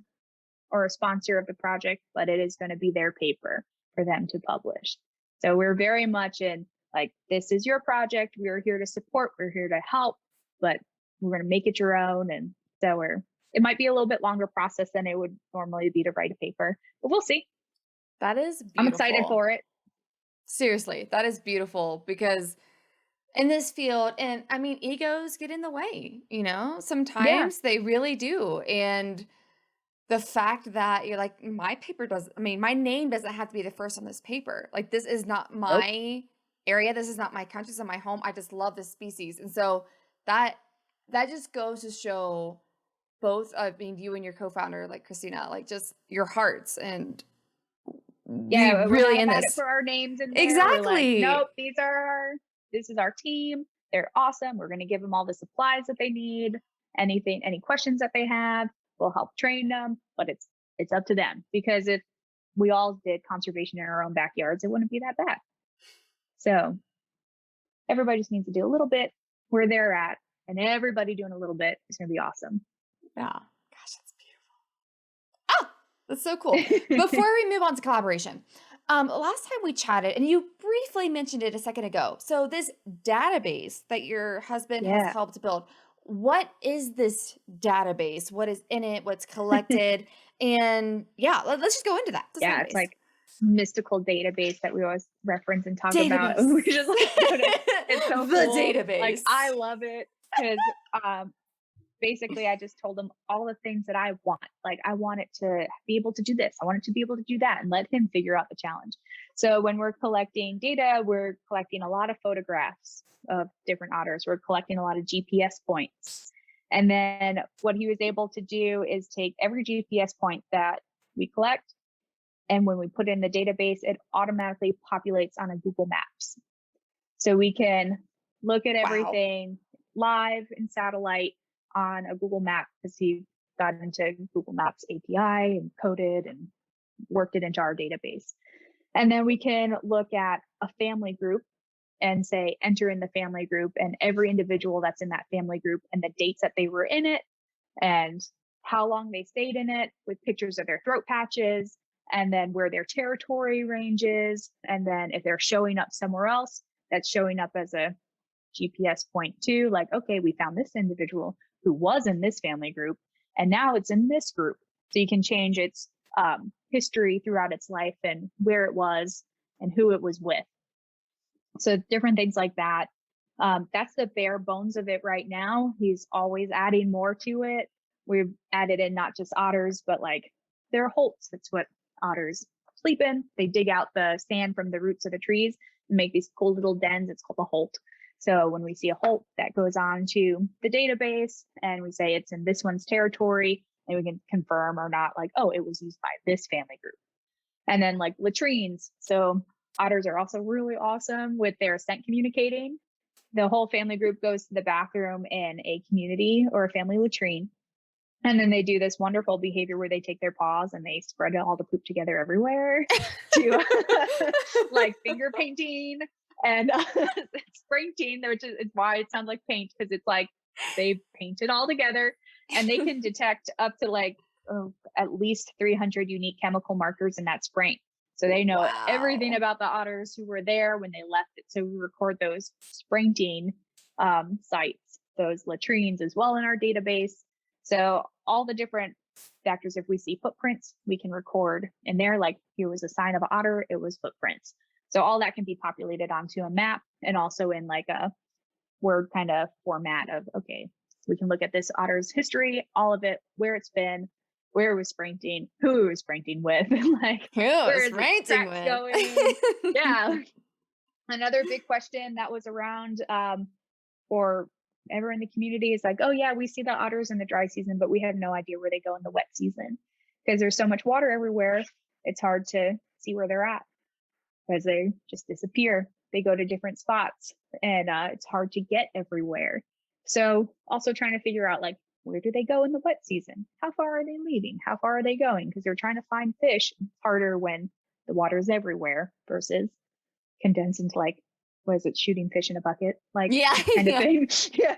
S2: or a sponsor of the project, but it is going to be their paper for them to publish. So we're very much in like, this is your project. We're here to support. We're here to help, but we're going to make it your own. And so it might be a little bit longer process than it would normally be to write a paper, but we'll see.
S1: That is beautiful.
S2: I'm excited for it.
S1: Seriously, that is beautiful because in this field, and I mean, egos get in the way, sometimes they really do. And the fact that you're like, my name doesn't have to be the first on this paper. Like, this is not my area. This is not my country. This is not my home. I just love this species. And so that just goes to show both, you and your co-founder, like Christina, like just your hearts, and
S2: yeah,
S1: really
S2: we're not
S1: in
S2: about
S1: this
S2: it for our names in there.
S1: exactly.
S2: Like, nope, this is our team. They're awesome. We're going to give them all the supplies that they need. Any questions that they have, we'll help train them. But it's up to them, because if we all did conservation in our own backyards, it wouldn't be that bad. So everybody just needs to do a little bit where they're at, and everybody doing a little bit is going to be awesome.
S1: Yeah. Gosh, that's beautiful. Oh, that's so cool. Before we move on to collaboration, last time we chatted, and you briefly mentioned it a second ago. So this database that your husband has helped build, what is this database? What is in it? What's collected? And yeah, let's just go into that.
S2: It's like mystical database that we always reference and talk about.
S1: We
S2: just like, it's so
S1: the
S2: cool.
S1: database.
S2: Like, I love it because basically I just told him all the things that I want. Like, I want it to be able to do this. I want it to be able to do that, and let him figure out the challenge. So when we're collecting data, we're collecting a lot of photographs of different otters. We're collecting a lot of GPS points. And then what he was able to do is take every GPS point that we collect, and when we put it in the database, it automatically populates on a Google Maps. So we can look at everything live in satellite on a Google map, because he got into Google Maps API and coded and worked it into our database. And then we can look at a family group and say, enter in the family group, and every individual that's in that family group and the dates that they were in it and how long they stayed in it with pictures of their throat patches and then where their territory range is. And then if they're showing up somewhere else, that's showing up as a GPS point too, like, okay, we found this individual who was in this family group and now it's in this group. So you can change its history throughout its life and where it was and who it was with. So different things like that. That's the bare bones of it right now. He's always adding more to it. We've added in not just otters, but like there are holts. That's what otters sleep in. They dig out the sand from the roots of the trees and make these cool little dens. It's called a holt. So when we see a holt, that goes on to the database and we say it's in this one's territory, and we can confirm or not, like, oh, it was used by this family group. And then like latrines. So otters are also really awesome with their scent communicating. The whole family group goes to the bathroom in a community or a family latrine. And then they do this wonderful behavior where they take their paws and they spread all the poop together everywhere to like finger painting and painting, which is why it sounds like paint, because it's like they paint it all together and they can detect up to like at least 300 unique chemical markers in that spring. So they know everything about the otters who were there when they left it. So we record those sprinting sites, those latrines as well in our database. So all the different factors, if we see footprints, we can record in there, like here was a sign of an otter, it was footprints. So all that can be populated onto a map and also in like a Word kind of format of, okay, we can look at this otter's history, all of it, where it's been, where it was sprinting, who it was sprinting with, like where is the tracks going? Yeah. Another big question that was around for everyone in the community is like, oh yeah, we see the otters in the dry season, but we have no idea where they go in the wet season because there's so much water everywhere. It's hard to see where they're at because they just disappear. They go to different spots and it's hard to get everywhere. So also trying to figure out like, where do they go in the wet season? How far are they leaving? How far are they going? Because they're trying to find fish. It's harder when the water's everywhere versus condensed into like, what is it, shooting fish in a bucket? Like kind of thing. Yeah.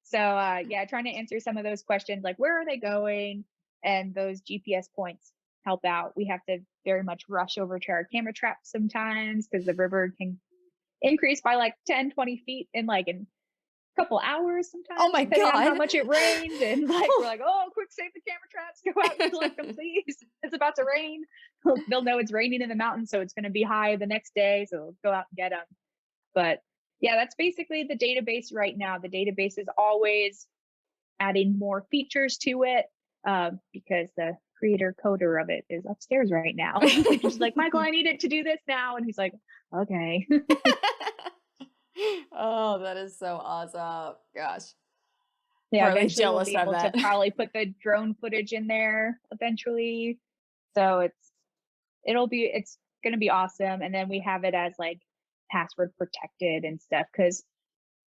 S2: So yeah, trying to answer some of those questions, like where are they going? And those GPS points help out. We have to very much rush over to our camera traps sometimes because the river can increase by like 10, 20 feet in like a couple hours sometimes.
S1: Oh my
S2: depending
S1: God.
S2: on how much it rained. And like we're like, oh, quick, save the camera traps, go out and collect them, please. It's about to rain. They'll know it's raining in the mountains, so it's going to be high the next day. So they'll go out and get them. But yeah, that's basically the database right now. The database is always adding more features to it because the creator coder of it is upstairs right now. She's like, Michael, I need it to do this now. And he's like, okay.
S1: Oh, that is so awesome. Gosh.
S2: Yeah,
S1: Really
S2: eventually
S1: jealous
S2: we'll be
S1: of
S2: able
S1: that.
S2: to probably put the drone footage in there eventually. So it's going to be awesome. And then we have it as like password protected and stuff because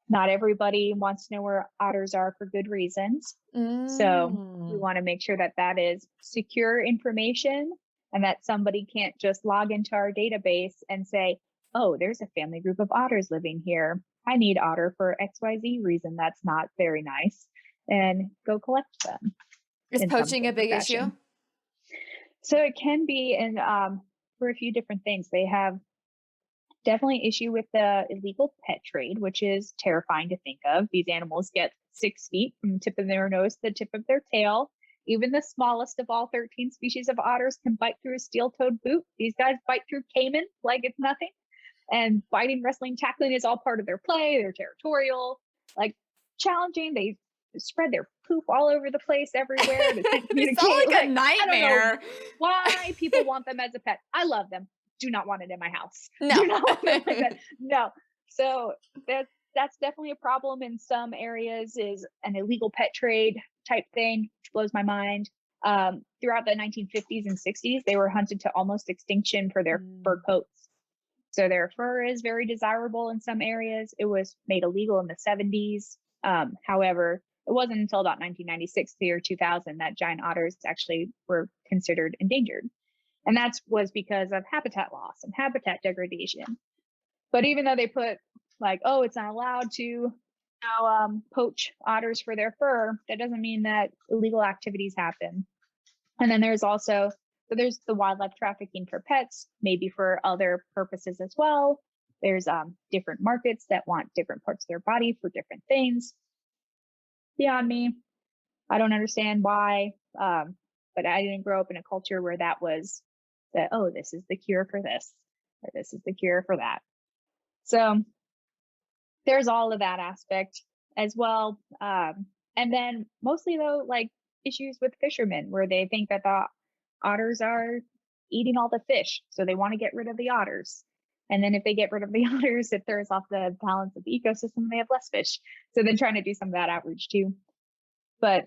S2: not everybody wants to know where otters are for good reasons. So we want to make sure that that is secure information and that somebody can't just log into our database and say, oh, there's a family group of otters living here. I need otter for XYZ reason. That's not very nice. And go collect them.
S1: Is poaching a big issue?
S2: So it can be in for a few different things. They have definitely issue with the illegal pet trade, which is terrifying to think of. These animals get 6 feet from the tip of their nose to the tip of their tail. Even the smallest of all 13 species of otters can bite through a steel-toed boot. These guys bite through caiman like it's nothing. And biting, wrestling, tackling is all part of their play. They're territorial, like challenging. They spread their poop all over the place everywhere. They can't communicate.
S1: It's like a nightmare.
S2: I don't know why people want them as a pet. I love them. Do not want it in my house.
S1: No.
S2: Do not want them like that. No. So that's definitely a problem in some areas, is an illegal pet trade type thing, which blows my mind. Throughout the 1950s and 60s, they were hunted to almost extinction for their fur coats. So their fur is very desirable in some areas. It was made illegal in the 70s. However, it wasn't until about 1996 to the year 2000 that giant otters actually were considered endangered. And that was because of habitat loss and habitat degradation. But even though they put like, oh, it's not allowed to poach otters for their fur, that doesn't mean that illegal activities happen. And then there's also, so there's the wildlife trafficking for pets, maybe for other purposes as well. There's different markets that want different parts of their body for different things. Beyond me, I don't understand why, but I didn't grow up in a culture where that was that, oh, this is the cure for this, or this is the cure for that. So there's all of that aspect as well. And then mostly though, like issues with fishermen where they think that the otters are eating all the fish. So they want to get rid of the otters. And then if they get rid of the otters, it throws off the balance of the ecosystem, they have less fish. So then trying to do some of that outreach too. But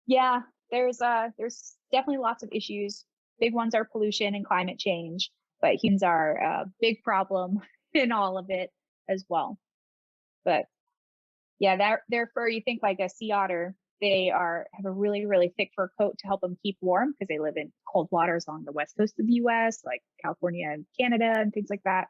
S2: yeah, there's definitely lots of issues. Big ones are pollution and climate change, but humans are a big problem in all of it as well. But yeah, that their fur, you think like a sea otter, they have a really, really thick fur coat to help them keep warm because they live in cold waters along the west coast of the US, like California and Canada and things like that.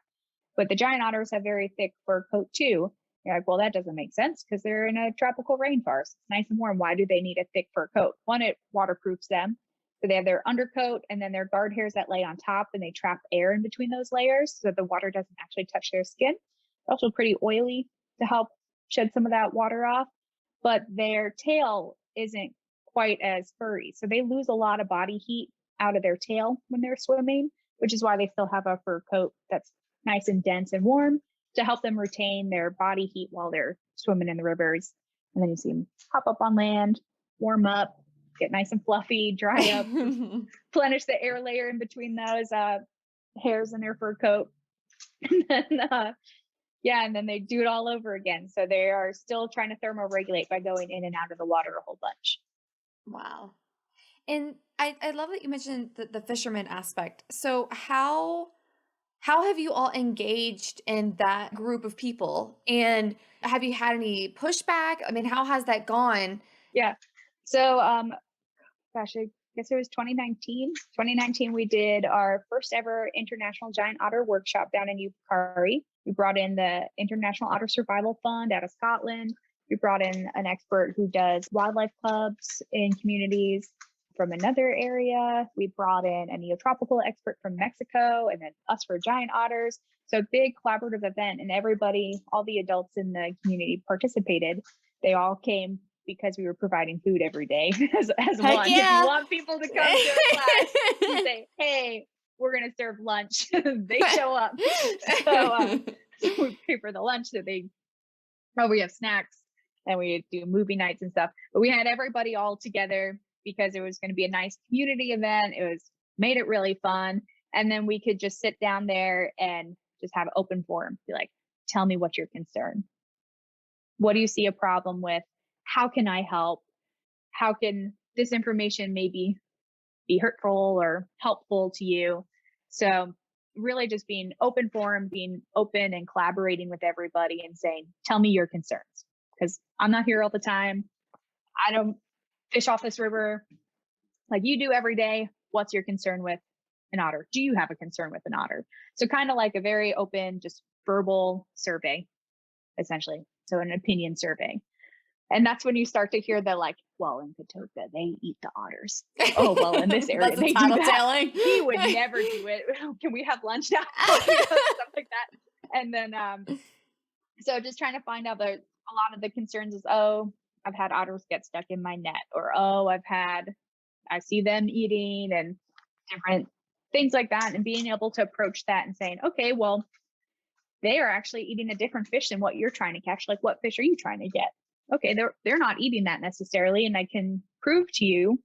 S2: But the giant otters have very thick fur coat too. You're like, well, that doesn't make sense because they're in a tropical rainforest. It's nice and warm. Why do they need a thick fur coat? One, it waterproofs them. So they have their undercoat and then their guard hairs that lay on top, and they trap air in between those layers so that the water doesn't actually touch their skin. It's also pretty oily to help shed some of that water off, but their tail isn't quite as furry. So they lose a lot of body heat out of their tail when they're swimming, which is why they still have a fur coat that's nice and dense and warm to help them retain their body heat while they're swimming in the rivers. And then you see them hop up on land, warm up, get nice and fluffy, dry up, replenish the air layer in between those hairs in their fur coat. And then, yeah, and then they do it all over again. So they are still trying to thermoregulate by going in and out of the water a whole bunch.
S1: Wow. And I love that you mentioned the fisherman aspect. So how have you all engaged in that group of people? And have you had any pushback? I mean, how has that gone?
S2: Yeah. So gosh, I guess it was 2019. 2019, we did our first ever International Giant Otter workshop down in Yukari. We brought in the International Otter Survival Fund out of Scotland. We brought in an expert who does wildlife clubs in communities from another area. We brought in a neotropical expert from Mexico, and then us for giant otters. So big collaborative event, and everybody, all the adults in the community participated. They all came because we were providing food every day as one.
S1: Yeah.
S2: If you want people to come to a class, you say, hey, we're going to serve lunch. They show up. So we pay for the lunch that we have snacks, and we do movie nights and stuff. But we had everybody all together because it was going to be a nice community event. Made it really fun. And then we could just sit down there and just have open forum. Be like, tell me what your concern. What do you see a problem with? How can I help? How can this information maybe be hurtful or helpful to you? So really just being open forum, being open and collaborating with everybody and saying, tell me your concerns, because I'm not here all the time. I don't fish off this river like you do every day. What's your concern with an otter? Do you have a concern with an otter? So kind of like a very open, just verbal survey, essentially. So an opinion survey. And that's when you start to hear the like, well, in Patoka, they eat the otters. Oh, well, in this area, they do that. He would never do it. Can we have lunch now? Stuff like that. And then, so just trying to find out that a lot of the concerns is, oh, I've had otters get stuck in my net, or, oh, I see them eating, and different things like that. And being able to approach that and saying, okay, well, they are actually eating a different fish than what you're trying to catch. Like, what fish are you trying to get? Okay, they're not eating that necessarily, and I can prove to you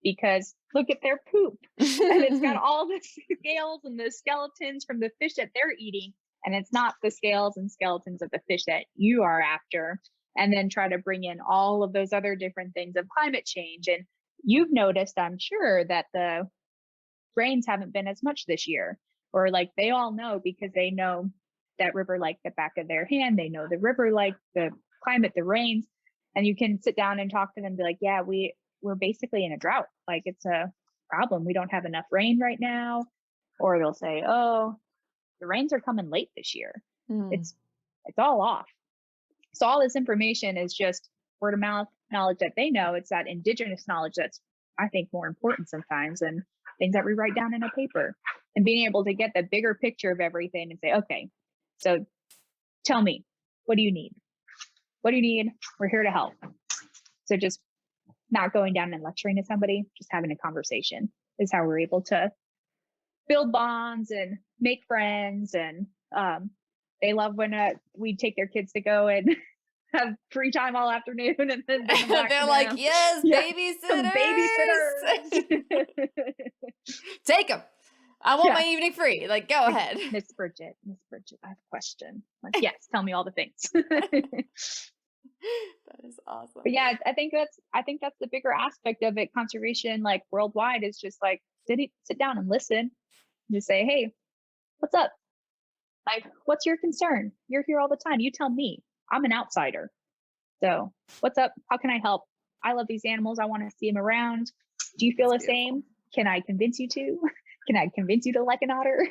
S2: because look at their poop, and it's got all the scales and the skeletons from the fish that they're eating, and it's not the scales and skeletons of the fish that you are after. And then try to bring in all of those other different things of climate change. And you've noticed, I'm sure, that the rains haven't been as much this year, or like they all know because they know that river like the back of their hand. They know the river like the climate, the rains, and you can sit down and talk to them and be like, yeah, we're basically in a drought. Like, it's a problem. We don't have enough rain right now. Or they'll say, oh, the rains are coming late this year.
S1: Hmm.
S2: It's all off. So all this information is just word of mouth knowledge that they know. It's that indigenous knowledge that's, I think, more important sometimes, and things that we write down in a paper, and being able to get the bigger picture of everything and say, okay, so tell me, what do you need? What do you need? We're here to help. So just not going down and lecturing to somebody, just having a conversation is how we're able to build bonds and make friends. And they love when we take their kids to go and have free time all afternoon and then bring them back to
S1: They're like,
S2: them.
S1: yes,
S2: Yeah,
S1: babysitters.
S2: babysitters.
S1: Take them. I want my
S2: Yeah,
S1: evening free. Like, go ahead.
S2: Miss Bridgette, I have a question. Like, yes, tell me all the things.
S1: That is awesome.
S2: But yeah, I think that's the bigger aspect of it. Conservation, like worldwide, is just like sit down and listen. Just say, hey, what's up? Like, what's your concern? You're here all the time. You tell me. I'm an outsider. So, what's up? How can I help? I love these animals. I want to see them around. Do you feel the same? Can I convince you to? Can I convince you to like an otter?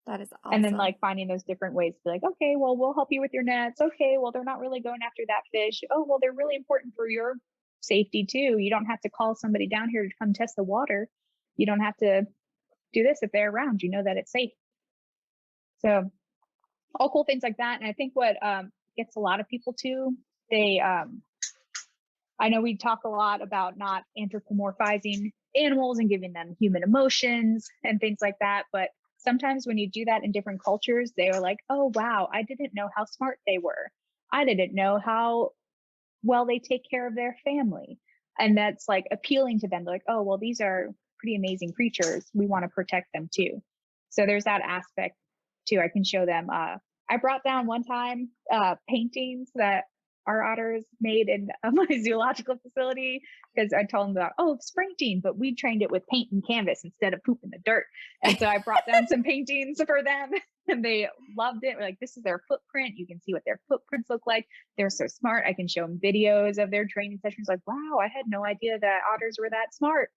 S1: That is awesome.
S2: And then like finding those different ways to be like, okay, well, we'll help you with your nets. Okay, well, they're not really going after that fish. Oh, well, they're really important for your safety too. You don't have to call somebody down here to come test the water. You don't have to do this if they're around. You know that it's safe. So all cool things like that. And I think what gets a lot of people too, they I know we talk a lot about not anthropomorphizing animals and giving them human emotions and things like that, but sometimes when you do that in different cultures, they are like, oh wow, I didn't know how smart they were. I didn't know how well they take care of their family. And that's like appealing to them. They're like, oh well, these are pretty amazing creatures, we want to protect them too. So there's that aspect too. I can show them. I brought down one time paintings that our otters made in my zoological facility, because I told them about, oh, sprinting, but we trained it with paint and canvas instead of poop in the dirt. And so I brought down some paintings for them and they loved it. We're like, this is their footprint. You can see what their footprints look like. They're so smart. I can show them videos of their training sessions. Like, wow, I had no idea that otters were that smart.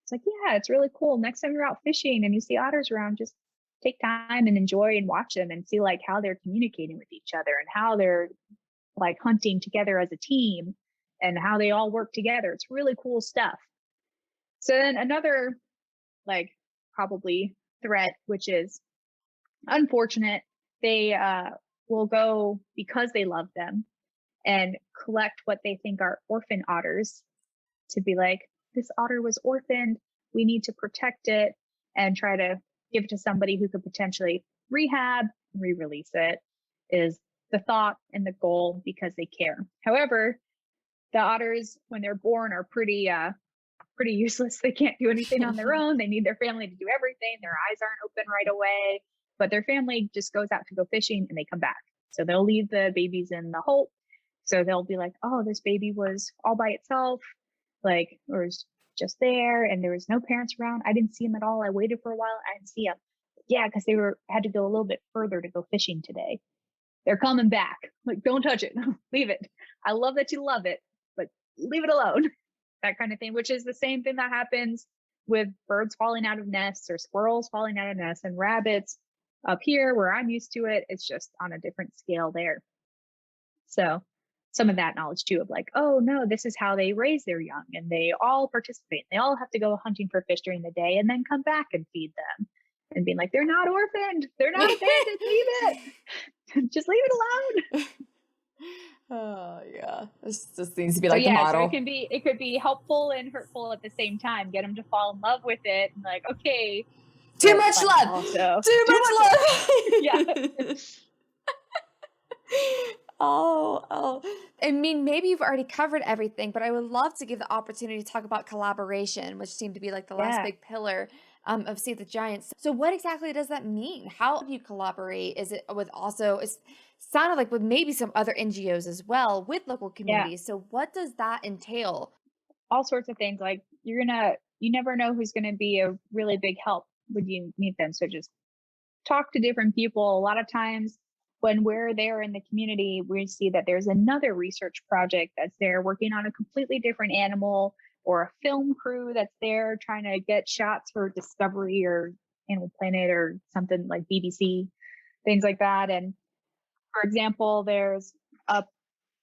S2: It's like, yeah, it's really cool. Next time you're out fishing and you see otters around, just take time and enjoy and watch them and see like how they're communicating with each other and how they're like hunting together as a team and how they all work together. It's really cool stuff. So then another like probably threat, which is unfortunate, they will go, because they love them, and collect what they think are orphan otters, to be like, this otter was orphaned, we need to protect it, and try to give it to somebody who could potentially rehab, re-release it, is the thought and the goal, because they care. However, the otters, when they're born, are pretty useless. They can't do anything on their own. They need their family to do everything. Their eyes aren't open right away, but their family just goes out to go fishing and they come back. So they'll leave the babies in the hole. So they'll be like, oh, this baby was all by itself, like, or was just there, and there was no parents around. I didn't see him at all. I waited for a while. I didn't see him. Yeah, because they had to go a little bit further to go fishing today. They're coming back. Like, don't touch it. Leave it. I love that you love it, but leave it alone. That kind of thing, which is the same thing that happens with birds falling out of nests or squirrels falling out of nests and rabbits up here where I'm used to it. It's just on a different scale there. So some of that knowledge too of like, oh no, this is how they raise their young, and they all participate. They all have to go hunting for fish during the day and then come back and feed them, and being like, they're not orphaned, they're not abandoned, leave it. Just leave it alone.
S1: Oh yeah, this just needs to be
S2: So
S1: like the
S2: yeah, so
S1: model.
S2: it could be helpful and hurtful at the same time. Get them to fall in love with it, and like, okay,
S1: Too much love.
S2: Also,
S1: Too much love.
S2: Yeah.
S1: Oh. I mean, maybe you've already covered everything, but I would love to give the opportunity to talk about collaboration, which seemed to be like the last
S2: Yeah.
S1: big pillar of Save the Giants. So what exactly does that mean? How do you collaborate? Is it with also, it sounded like with maybe some other NGOs as well, with local communities. So what does that entail?
S2: All sorts of things. Like you never know who's gonna be a really big help when you meet them. So just talk to different people. A lot of times when we're there in the community, we see that there's another research project that's there working on a completely different animal, or a film crew that's there trying to get shots for Discovery or Animal Planet or something like BBC. things like that. And for example, there's a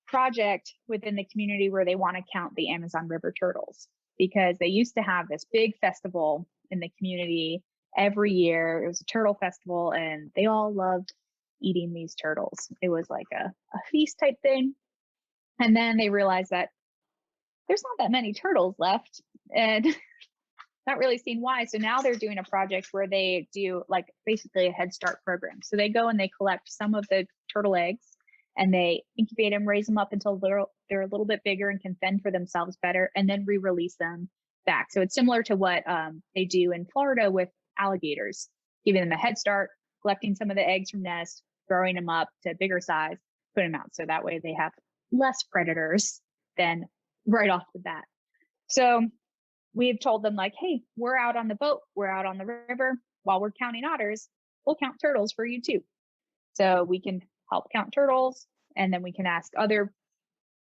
S2: project within the community where they want to count the Amazon River turtles because they used to have this big festival in the community every year. It was a turtle festival and they all loved eating these turtles. It was like a feast type thing. And then they realized that there's not that many turtles left and not really seen why. So now they're doing a project where they do like basically a Head Start program. So they go and they collect some of the turtle eggs and they incubate them, raise them up until they're a little bit bigger and can fend for themselves better, and then re-release them back. So it's similar to what they do in Florida with alligators, giving them a head start, collecting some of the eggs from nests, growing them up to bigger size, putting them out. So that way they have less predators than right off the bat. So we've told them like, hey, we're out on the boat, we're out on the river. While we're counting otters, we'll count turtles for you too. So we can help count turtles, and then we can ask other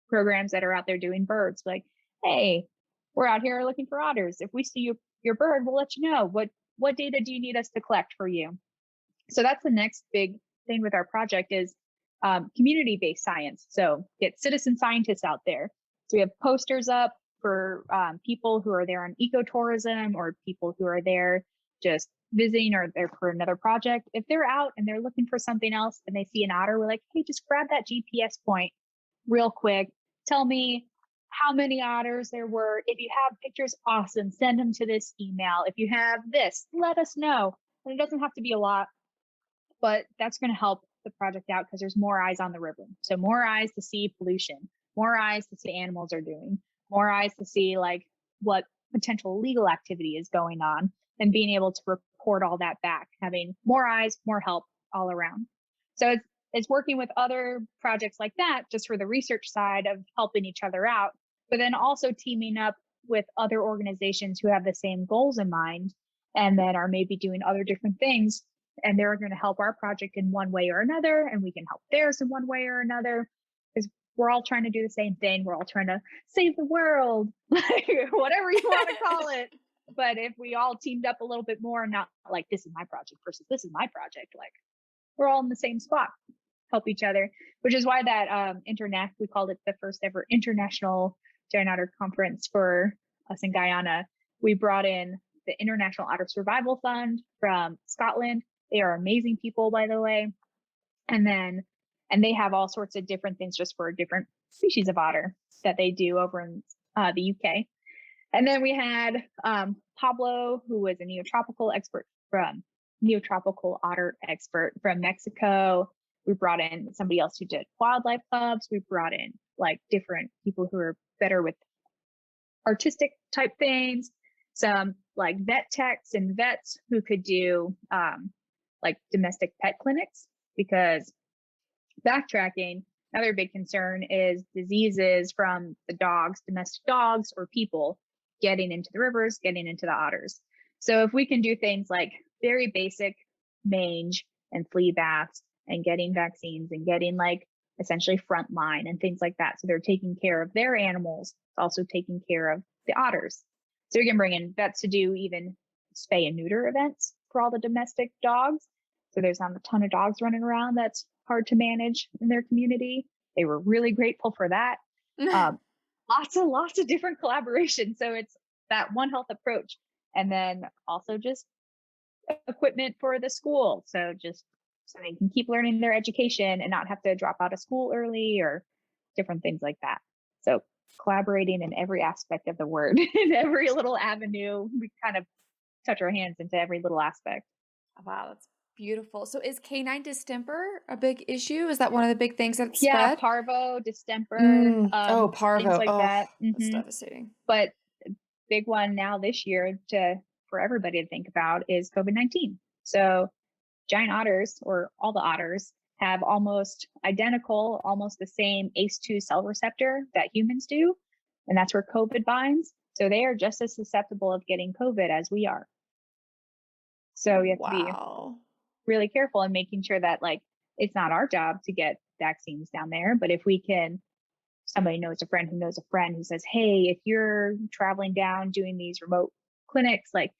S2: programs that are out there doing birds, like, hey, we're out here looking for otters. If we see your bird, we'll let you know. What data do you need us to collect for you? So that's the next big thing with our project is community-based science. So get citizen scientists out there. So we have posters up for people who are there on ecotourism or people who are there just visiting or there for another project. If they're out and they're looking for something else and they see an otter, we're like, hey, just grab that GPS point real quick. Tell me how many otters there were. If you have pictures, awesome. Send them to this email. If you have this, let us know. And it doesn't have to be a lot, but that's going to help the project out because there's more eyes on the river. So more eyes to see pollution, more eyes to see animals are doing, more eyes to see like what potential legal activity is going on, and being able to report all that back, having more eyes, more help all around. So it's working with other projects like that, just for the research side of helping each other out, but then also teaming up with other organizations who have the same goals in mind and that are maybe doing other different things. And they're going to help our project in one way or another, and we can help theirs in one way or another, because we're all trying to do the same thing. We're all trying to save the world, whatever you want to call it. But if we all teamed up a little bit more, not like this is my project versus this is my project, like we're all in the same spot, help each other, which is why that we called it the first ever international giant otter conference for us in Guyana. We brought in the International Otter Survival Fund from Scotland. They are amazing people, by the way. And they have all sorts of different things just for different species of otter that they do over in the UK. And then we had Pablo, who was a neotropical otter expert from Mexico. We brought in somebody else who did wildlife clubs. We brought in like different people who are better with artistic type things, some like vet techs and vets who could do like domestic pet clinics, because backtracking, another big concern is diseases from the dogs, domestic dogs or people getting into the rivers, getting into the otters. So if we can do things like very basic mange and flea baths and getting vaccines and getting like essentially frontline and things like that, so they're taking care of their animals, also taking care of the otters. So we can bring in vets to do even spay and neuter events for all the domestic dogs. So there's not a ton of dogs running around that's hard to manage in their community. They were really grateful for that. Lots of different collaborations. So it's that One Health approach. And then also just equipment for the school. So just so they can keep learning their education and not have to drop out of school early or different things like that. So collaborating in every aspect of the word, in every little avenue, we kind of touch our hands into every little aspect.
S1: Wow, that's beautiful. So is canine distemper a big issue? Is that one of the big things that's
S2: Yeah,
S1: spread?
S2: parvo, distemper,
S1: Oh,
S2: things
S1: parvo.
S2: like
S1: Oh,
S2: that.
S1: that's devastating.
S2: But big one now this year for everybody to think about is COVID-19. So giant otters, or all the otters, have almost the same ACE2 cell receptor that humans do. And that's where COVID binds. So they are just as susceptible of getting COVID as we are. So you have to be really careful and making sure that like it's not our job to get vaccines down there, but if somebody knows a friend who knows a friend who says, hey, if you're traveling down doing these remote clinics, like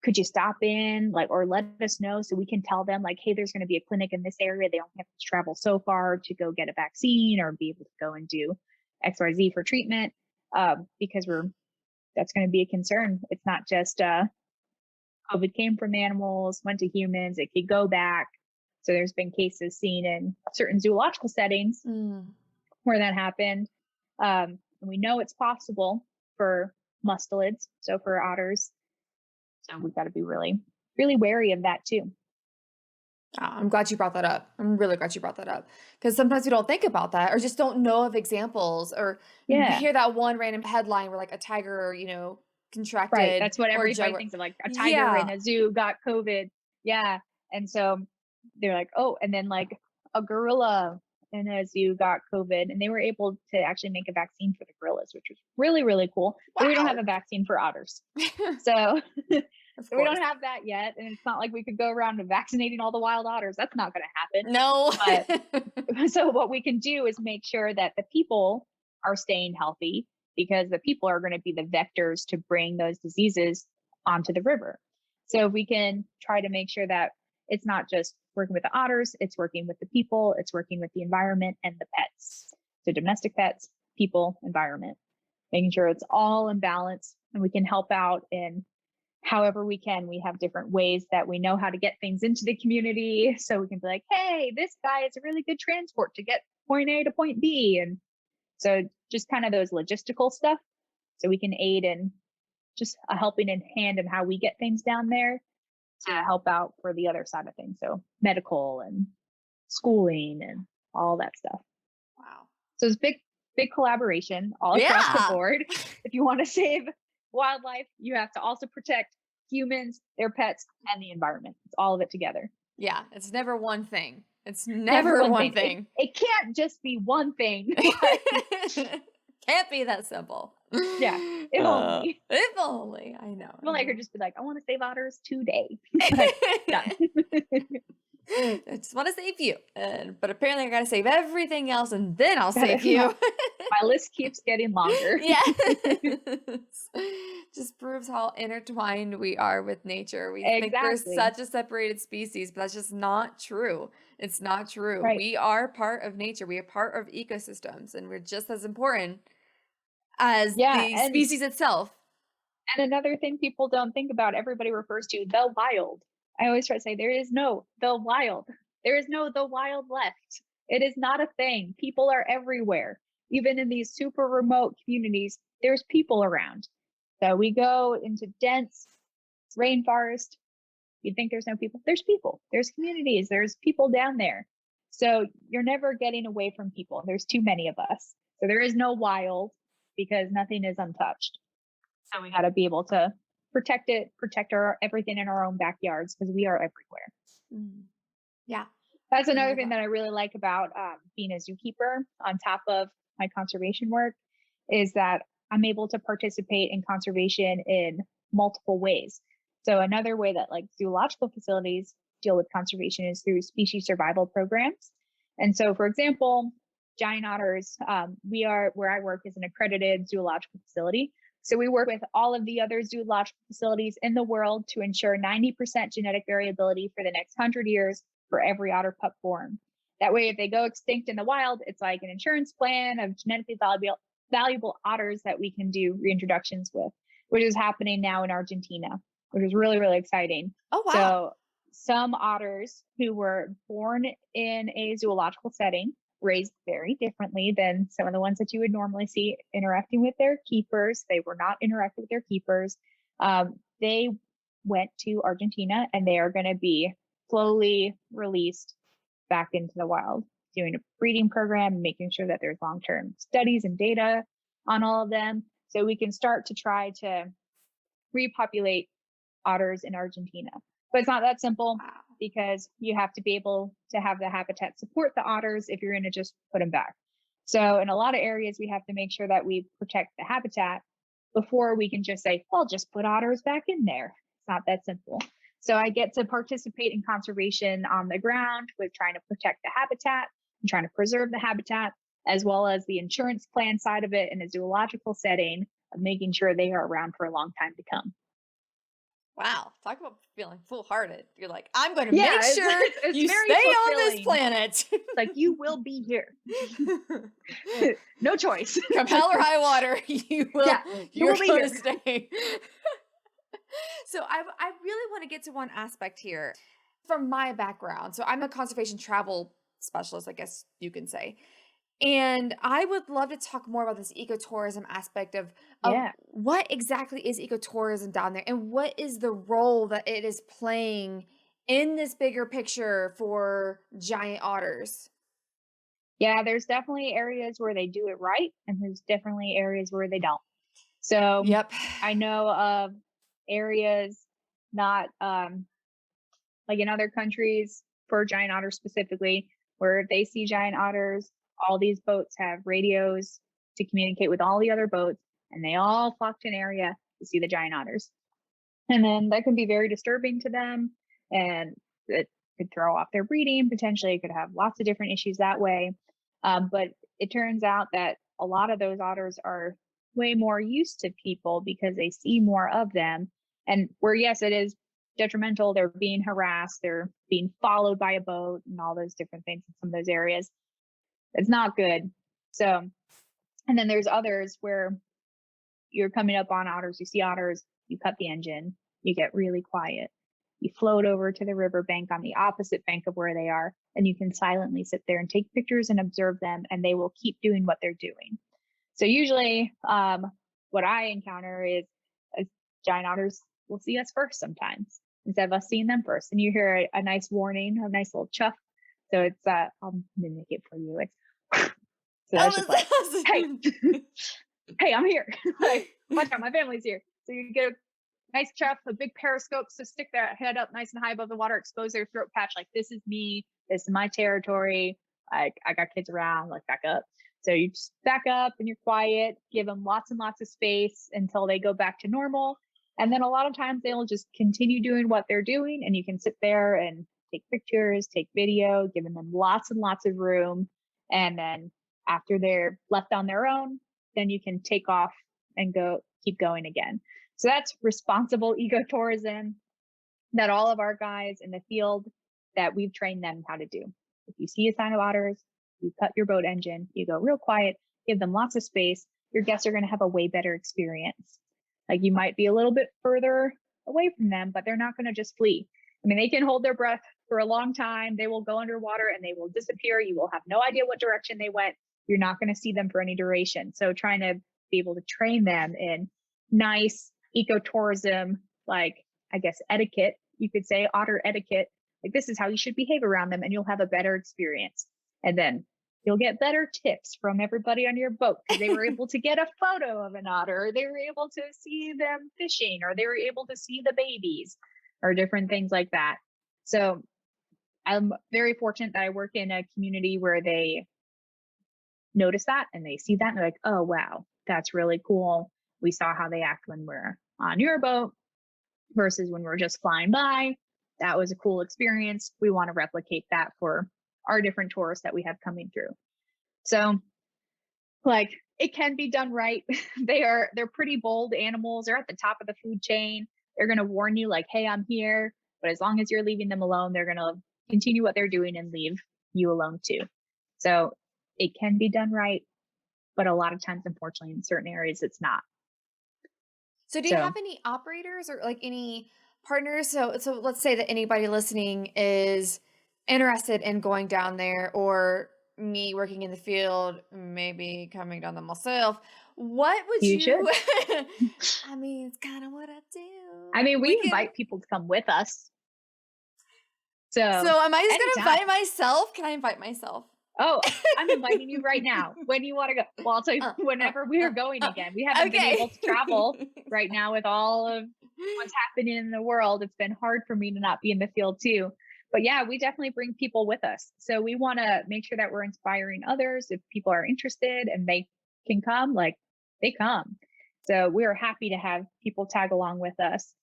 S2: could you stop in, like, or let us know so we can tell them, like, hey, there's going to be a clinic in this area. They only have to travel so far to go get a vaccine or be able to go and do XYZ for treatment. Because that's going to be a concern. It's not just COVID came from animals, went to humans, it could go back. So there's been cases seen in certain zoological settings where that happened. And we know it's possible for mustelids, so for otters. So we've got to be really, really wary of that too.
S1: I'm glad you brought that up. I'm really glad you brought that up because sometimes we don't think about that or just don't know of examples or
S2: Yeah,
S1: hear that one random headline where like a tiger,
S2: right.
S1: contracted
S2: That's what
S1: or
S2: everybody
S1: jaguar.
S2: thinks of, like a tiger in
S1: Yeah.
S2: a zoo got COVID. Yeah. And so they're like, oh, and then like a gorilla in a zoo got COVID, and they were able to actually make a vaccine for the gorillas, which was really, really cool. But we don't have
S1: Wow.
S2: a vaccine for otters. So
S1: Of
S2: we
S1: course.
S2: don't have that yet. And it's not like we could go around and vaccinating all the wild otters. That's not going to happen.
S1: No.
S2: But so what we can do is make sure that the people are staying healthy, because the people are going to be the vectors to bring those diseases onto the river. So if we can try to make sure that it's not just working with the otters, it's working with the people, it's working with the environment and the pets. So domestic pets, people, environment, making sure it's all in balance, and we can help out in however we can. We have different ways that we know how to get things into the community. So we can be like, hey, this guy is a really good transport to get point A to point B. And so just kind of those logistical stuff. So we can aid in just a helping in hand of how we get things down there to help out for the other side of things. So medical and schooling and all that stuff.
S1: Wow.
S2: So it's big collaboration all across the
S1: Yeah.
S2: board. If you want to save wildlife, you have to also protect humans, their pets, and the environment. It's all of it together.
S1: Yeah. It's never one thing. It's
S2: Never
S1: never
S2: one
S1: one
S2: thing.
S1: thing.
S2: It can't just be one thing.
S1: Can't be that simple.
S2: Yeah, if only.
S1: If only. I know.
S2: Well,
S1: I
S2: I could
S1: know.
S2: just be like, I want to save otters today. Like, done.
S1: I just want to save you. But apparently I got to save everything else and then I'll save you.
S2: My list keeps getting longer.
S1: Yes. Just proves how intertwined we are with nature. We think we're
S2: Exactly.
S1: such a separated species, but that's just not true. It's not true.
S2: Right.
S1: We are part of nature. We are part of ecosystems, and we're just as important as
S2: Yeah.
S1: the species itself.
S2: And another thing people don't think about, everybody refers to the wild. I always try to say there is no the wild. There is no the wild left. It is not a thing. People are everywhere. Even in these super remote communities, there's people around. So we go into dense rainforest. You think there's no people? There's people. There's communities. There's people down there. So you're never getting away from people. There's too many of us. So there is no wild, because nothing is untouched. So we got to be able to protect it, protect our everything in our own backyards, because we are everywhere.
S1: Yeah.
S2: That's another
S1: love
S2: thing that I really like about being a zookeeper on top of my conservation work, is that I'm able to participate in conservation in multiple ways. So another way that like zoological facilities deal with conservation is through species survival programs. And so, for example, giant otters, where I work is an accredited zoological facility. So we work with all of the other zoological facilities in the world to ensure 90% genetic variability for the next 100 years for every otter pup born. That way, if they go extinct in the wild, it's like an insurance plan of genetically valuable otters that we can do reintroductions with, which is happening now in Argentina, which is really, really exciting.
S1: Oh, wow.
S2: So some otters who were born in a zoological setting, raised very differently than some of the ones that you would normally see interacting with their keepers. They were not interacting with their keepers. They went to Argentina, and they are going to be slowly released back into the wild, doing a breeding program, making sure that there's long-term studies and data on all of them, so we can start to try to repopulate otters in Argentina. But it's not that simple, because you have to be able to have the habitat support the otters if you're going to just put them back. So in a lot of areas, we have to make sure that we protect the habitat before we can just say, well, just put otters back in there. It's not that simple. So I get to participate in conservation on the ground with trying to protect the habitat and trying to preserve the habitat, as well as the insurance plan side of it in a zoological setting of making sure they are around for a long time to come.
S1: Wow. Talk about feeling foolhardy. You're like, I'm going to
S2: Yeah,
S1: make sure
S2: it's
S1: you
S2: very
S1: stay on this
S2: fulfilling.
S1: planet.
S2: Like, you will be here. No choice.
S1: Come hell or high water,
S2: Yeah, you
S1: you're
S2: will be
S1: going to
S2: here.
S1: stay. So I really want to get to one aspect here from my background. So I'm a conservation travel specialist, I guess you can say. And I would love to talk more about this ecotourism aspect of
S2: Yeah.
S1: what exactly is ecotourism down there and what is the role that it is playing in this bigger picture for giant otters.
S2: Yeah, there's definitely areas where they do it right, and there's definitely areas where they don't. So
S1: Yep.
S2: I know of areas not like in other countries for giant otters specifically, where if they see giant otters, all these boats have radios to communicate with all the other boats, and they all flock to an area to see the giant otters. And then that can be very disturbing to them, and it could throw off their breeding. Potentially, it could have lots of different issues that way. But it turns out that a lot of those otters are way more used to people because they see more of them. And where, yes, it is detrimental, they're being harassed, they're being followed by a boat, and all those different things in some of those areas. It's not good. So, and then there's others where you're coming up on otters, you see otters, you cut the engine, you get really quiet. You float over to the riverbank on the opposite bank of where they are, and you can silently sit there and take pictures and observe them, and they will keep doing what they're doing. So usually, what I encounter is giant otters will see us first sometimes instead of us seeing them first, and you hear a nice warning, a nice little chuff. So it's I'll mimic it for you. It's so that's just like,
S1: Oh,
S2: hey,
S1: that's
S2: hey, I'm here. Like, watch out, my family's here. So you get a nice chuff, a big periscope. So stick their head up nice and high above the water, expose their throat patch. Like, this is me. This is my territory. Like, I got kids around. Like, back up. So you just back up and you're quiet, give them lots and lots of space until they go back to normal. And then a lot of times they'll just continue doing what they're doing. And you can sit there and take pictures, take video, giving them lots and lots of room. And then after they're left on their own, then you can take off and go keep going again. So that's responsible ecotourism that all of our guys in the field, that we've trained them how to do. If you see a sign of otters, you cut your boat engine, you go real quiet, give them lots of space, your guests are going to have a way better experience. Like, you might be a little bit further away from them, but they're not going to just flee. I mean, they can hold their breath for a long time. They will go underwater and they will disappear. You will have no idea what direction they went. You're not going to see them for any duration. So trying to be able to train them in nice ecotourism, like, I guess, etiquette, you could say, otter etiquette. Like, this is how you should behave around them, and you'll have a better experience. And then you'll get better tips from everybody on your boat because they were able to get a photo of an otter, or they were able to see them fishing, or they were able to see the babies, or different things like that. So I'm very fortunate that I work in a community where they notice that and they see that and they're like, oh, wow, that's really cool. We saw how they act when we're on your boat versus when we're just flying by. That was a cool experience. We want to replicate that for our different tourists that we have coming through. So, like, it can be done right. They're pretty bold animals. They're at the top of the food chain. They're going to warn you, like, hey, I'm here. But as long as you're leaving them alone, they're going to continue what they're doing and leave you alone too. So it can be done right, but a lot of times, unfortunately, in certain areas, it's not.
S1: So do you have any operators or like any partners? So let's say that anybody listening is interested in going down there, or me working in the field, maybe coming down there myself. What would
S2: You should.
S1: you I mean, it's kind of what I do.
S2: I mean, we
S1: can
S2: invite people to come with us. So
S1: am I just gonna
S2: anytime.
S1: invite myself? Can I invite myself?
S2: Oh, I'm inviting you right now. When do you want to go? Well, I'll tell you whenever we are going again. We haven't been able to travel right now with all of what's happening in the world. It's been hard for me to not be in the field too. But yeah, we definitely bring people with us. So we want to make sure that we're inspiring others. If people are interested and they can come, like, they come. So we are happy to have people tag along with us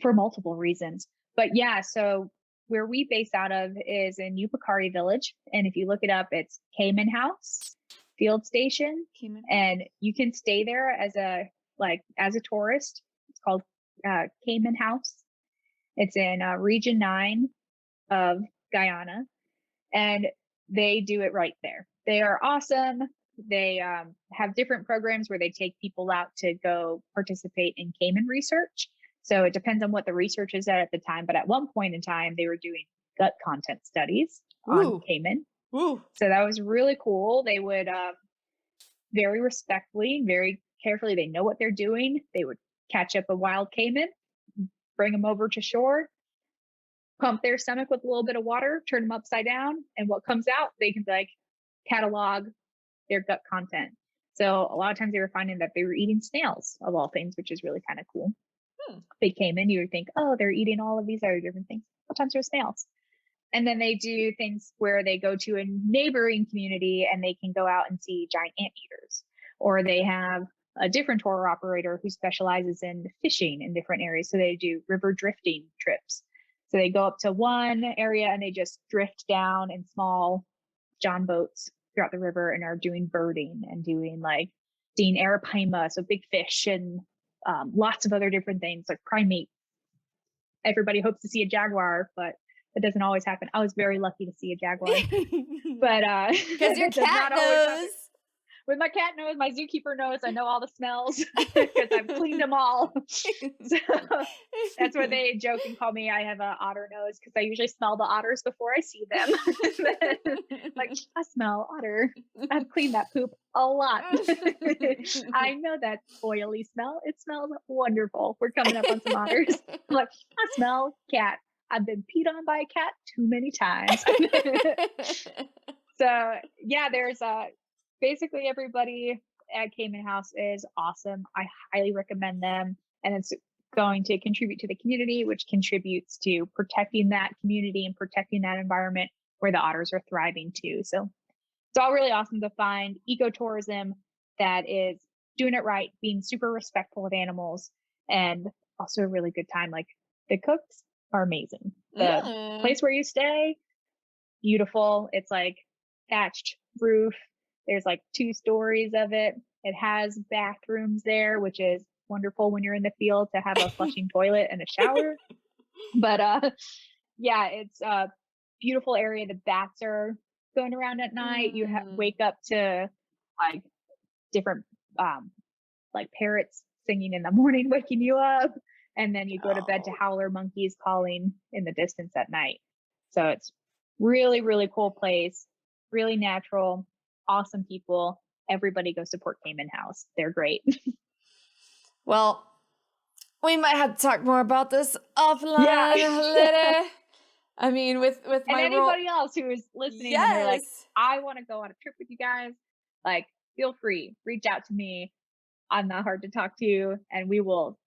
S2: for multiple reasons. But yeah, so where we base out of is in Upakari Village. And if you look it up, it's Cayman House Field Station. And you can stay there as a tourist. It's called Cayman House. It's in Region 9 of Guyana, and they do it right there. They are awesome. They have different programs where they take people out to go participate in caiman research. So it depends on what the research is at the time. But at one point in time, they were doing gut content studies on caiman.
S1: Ooh.
S2: So that was really cool. They would very respectfully, very carefully, they know what they're doing. They would catch up a wild caiman, bring them over to shore, pump their stomach with a little bit of water, turn them upside down, and what comes out, they can like catalog their gut content. So a lot of times they were finding that they were eating snails of all things, which is really kind of cool. They came in, you would think, oh, they're eating all of these other different things. Sometimes they're snails. And then they do things where they go to a neighboring community and they can go out and see giant anteaters, or they have a different tour operator who specializes in fishing in different areas. So they do river drifting trips. So they go up to one area and they just drift down in small John boats throughout the river and are doing birding and doing like seeing arapaima, so big fish, and lots of other different things like primate. Everybody hopes to see a jaguar, but it doesn't always happen. I was very lucky to see a jaguar, but
S1: because your cat knows.
S2: With my cat nose, my zookeeper knows. I know all the smells because I've cleaned them all. So that's what they joke and call me. I have an otter nose because I usually smell the otters before I see them. Like, I smell otter. I've cleaned that poop a lot. I know that oily smell. It smells wonderful. We're coming up on some otters. I'm like, I smell cat. I've been peed on by a cat too many times. So yeah, there's basically everybody at Cayman House is awesome. I highly recommend them. And it's going to contribute to the community, which contributes to protecting that community and protecting that environment where the otters are thriving too. So it's all really awesome to find ecotourism that is doing it right, being super respectful of animals, and also a really good time. Like, the cooks are amazing. The place where you stay, beautiful. It's like thatched roof. There's like 2 stories of it. It has bathrooms there, which is wonderful when you're in the field to have a flushing toilet and a shower. But yeah, it's a beautiful area. The bats are going around at night. You wake up to like different like parrots singing in the morning, waking you up, and then you go to bed to howler monkeys calling in the distance at night. So it's really, really cool place, really natural, awesome people. Everybody go support Cayman House. They're great.
S1: Well, we might have to talk more about this offline later. I mean, with my
S2: and anybody else who is listening, and you're like, I want to go on a trip with you guys, like, feel free, reach out to me. I'm not hard to talk to, and we will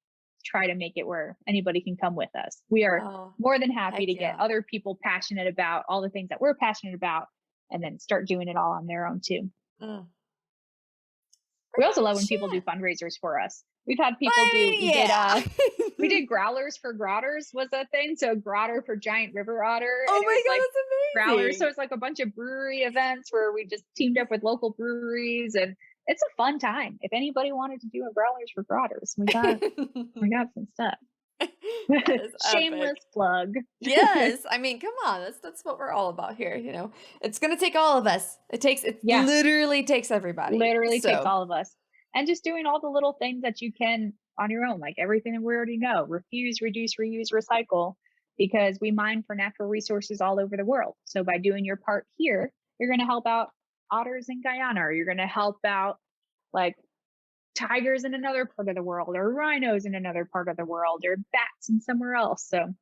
S2: try to make it where anybody can come with us. We are more than happy to get other people passionate about all the things that we're passionate about, and then start doing it all on their own too. We also love when people do fundraisers for us. We've had people we did growlers for grotters was a thing. So grotter for giant river otter.
S1: Oh my God, that's amazing.
S2: Growlers. So it's like a bunch of brewery events where we just teamed up with local breweries, and it's a fun time. If anybody wanted to do a growlers for grotters, we got some stuff. Shameless plug.
S1: Yes, I mean, come on, that's what we're all about here. You know, it's gonna take all of us. Literally takes everybody.
S2: Takes all of us. And just doing all the little things that you can on your own, like everything that we already know: refuse, reduce, reuse, recycle, because we mine for natural resources all over the world. So by doing your part here, you're going to help out otters in Guyana, or you're going to help out like tigers in another part of the world, or rhinos in another part of the world, or bats in somewhere else. So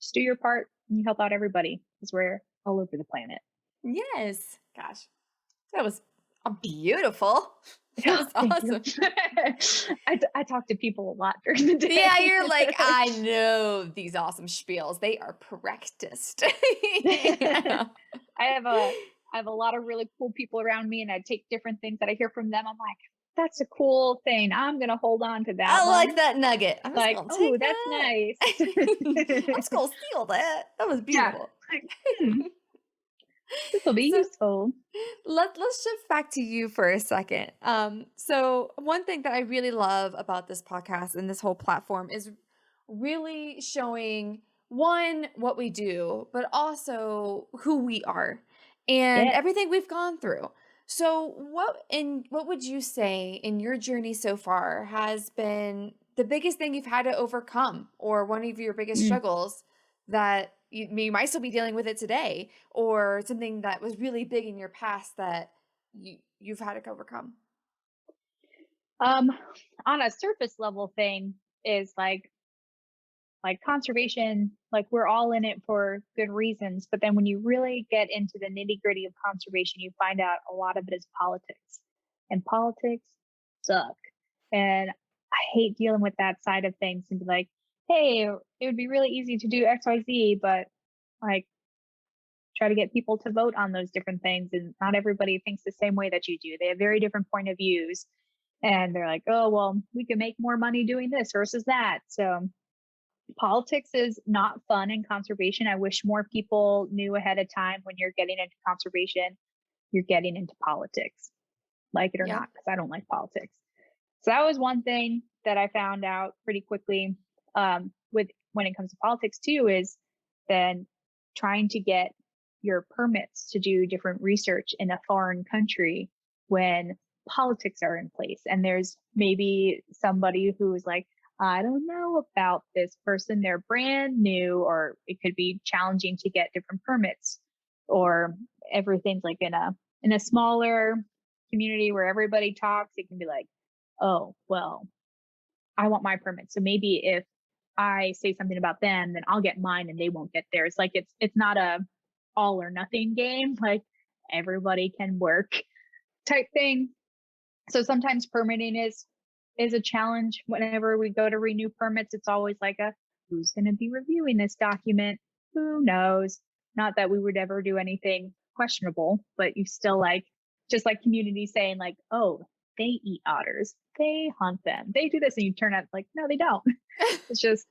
S2: just do your part and you help out everybody, because we're all over the planet.
S1: Yes. Gosh, that was beautiful. That was awesome.
S2: I talk to people a lot during the day.
S1: Yeah, you're like, I know these awesome spiels. They are practiced.
S2: I have a lot of really cool people around me, and I take different things that I hear from them. I'm like, that's a cool thing. I'm going to hold on to that.
S1: I like that nugget. I'm
S2: like, oh, that's nice.
S1: I'm just going to steal that. That was beautiful.
S2: Yeah. This will be useful.
S1: Let's shift back to you for a second. So one thing that I really love about this podcast and this whole platform is really showing one, what we do, but also who we are and
S2: Yeah.
S1: everything we've gone through. So, what would you say in your journey so far has been the biggest thing you've had to overcome, or one of your biggest
S2: Mm.
S1: struggles that you might still be dealing with it today, or something that was really big in your past that you've had to overcome?
S2: Um, on a surface level thing is like conservation, like we're all in it for good reasons. But then when you really get into the nitty gritty of conservation, you find out a lot of it is politics, and politics suck. And I hate dealing with that side of things and be like, hey, it would be really easy to do XYZ, but like try to get people to vote on those different things. And not everybody thinks the same way that you do. They have very different point of views. And they're like, oh, well, we can make more money doing this versus that. So politics is not fun in conservation. I wish more people knew ahead of time when you're getting into conservation, you're getting into politics, like it or
S1: Yeah.
S2: not, because I don't like politics. So that was one thing that I found out pretty quickly with when it comes to politics too, is then trying to get your permits to do different research in a foreign country when politics are in place. And there's maybe somebody who is like, I don't know about this person. They're brand new, or it could be challenging to get different permits, or everything's like in a smaller community where everybody talks. It can be like, oh, well, I want my permit. So maybe if I say something about them, then I'll get mine and they won't get theirs. Like it's not a all or nothing game. Like everybody can work type thing. So sometimes permitting is a challenge. Whenever we go to renew permits, it's always like a who's going to be reviewing this document? Who knows? Not that we would ever do anything questionable, but you still like just like community saying like, oh, they eat otters, they hunt them, they do this, and you turn out like, no, they don't. It's just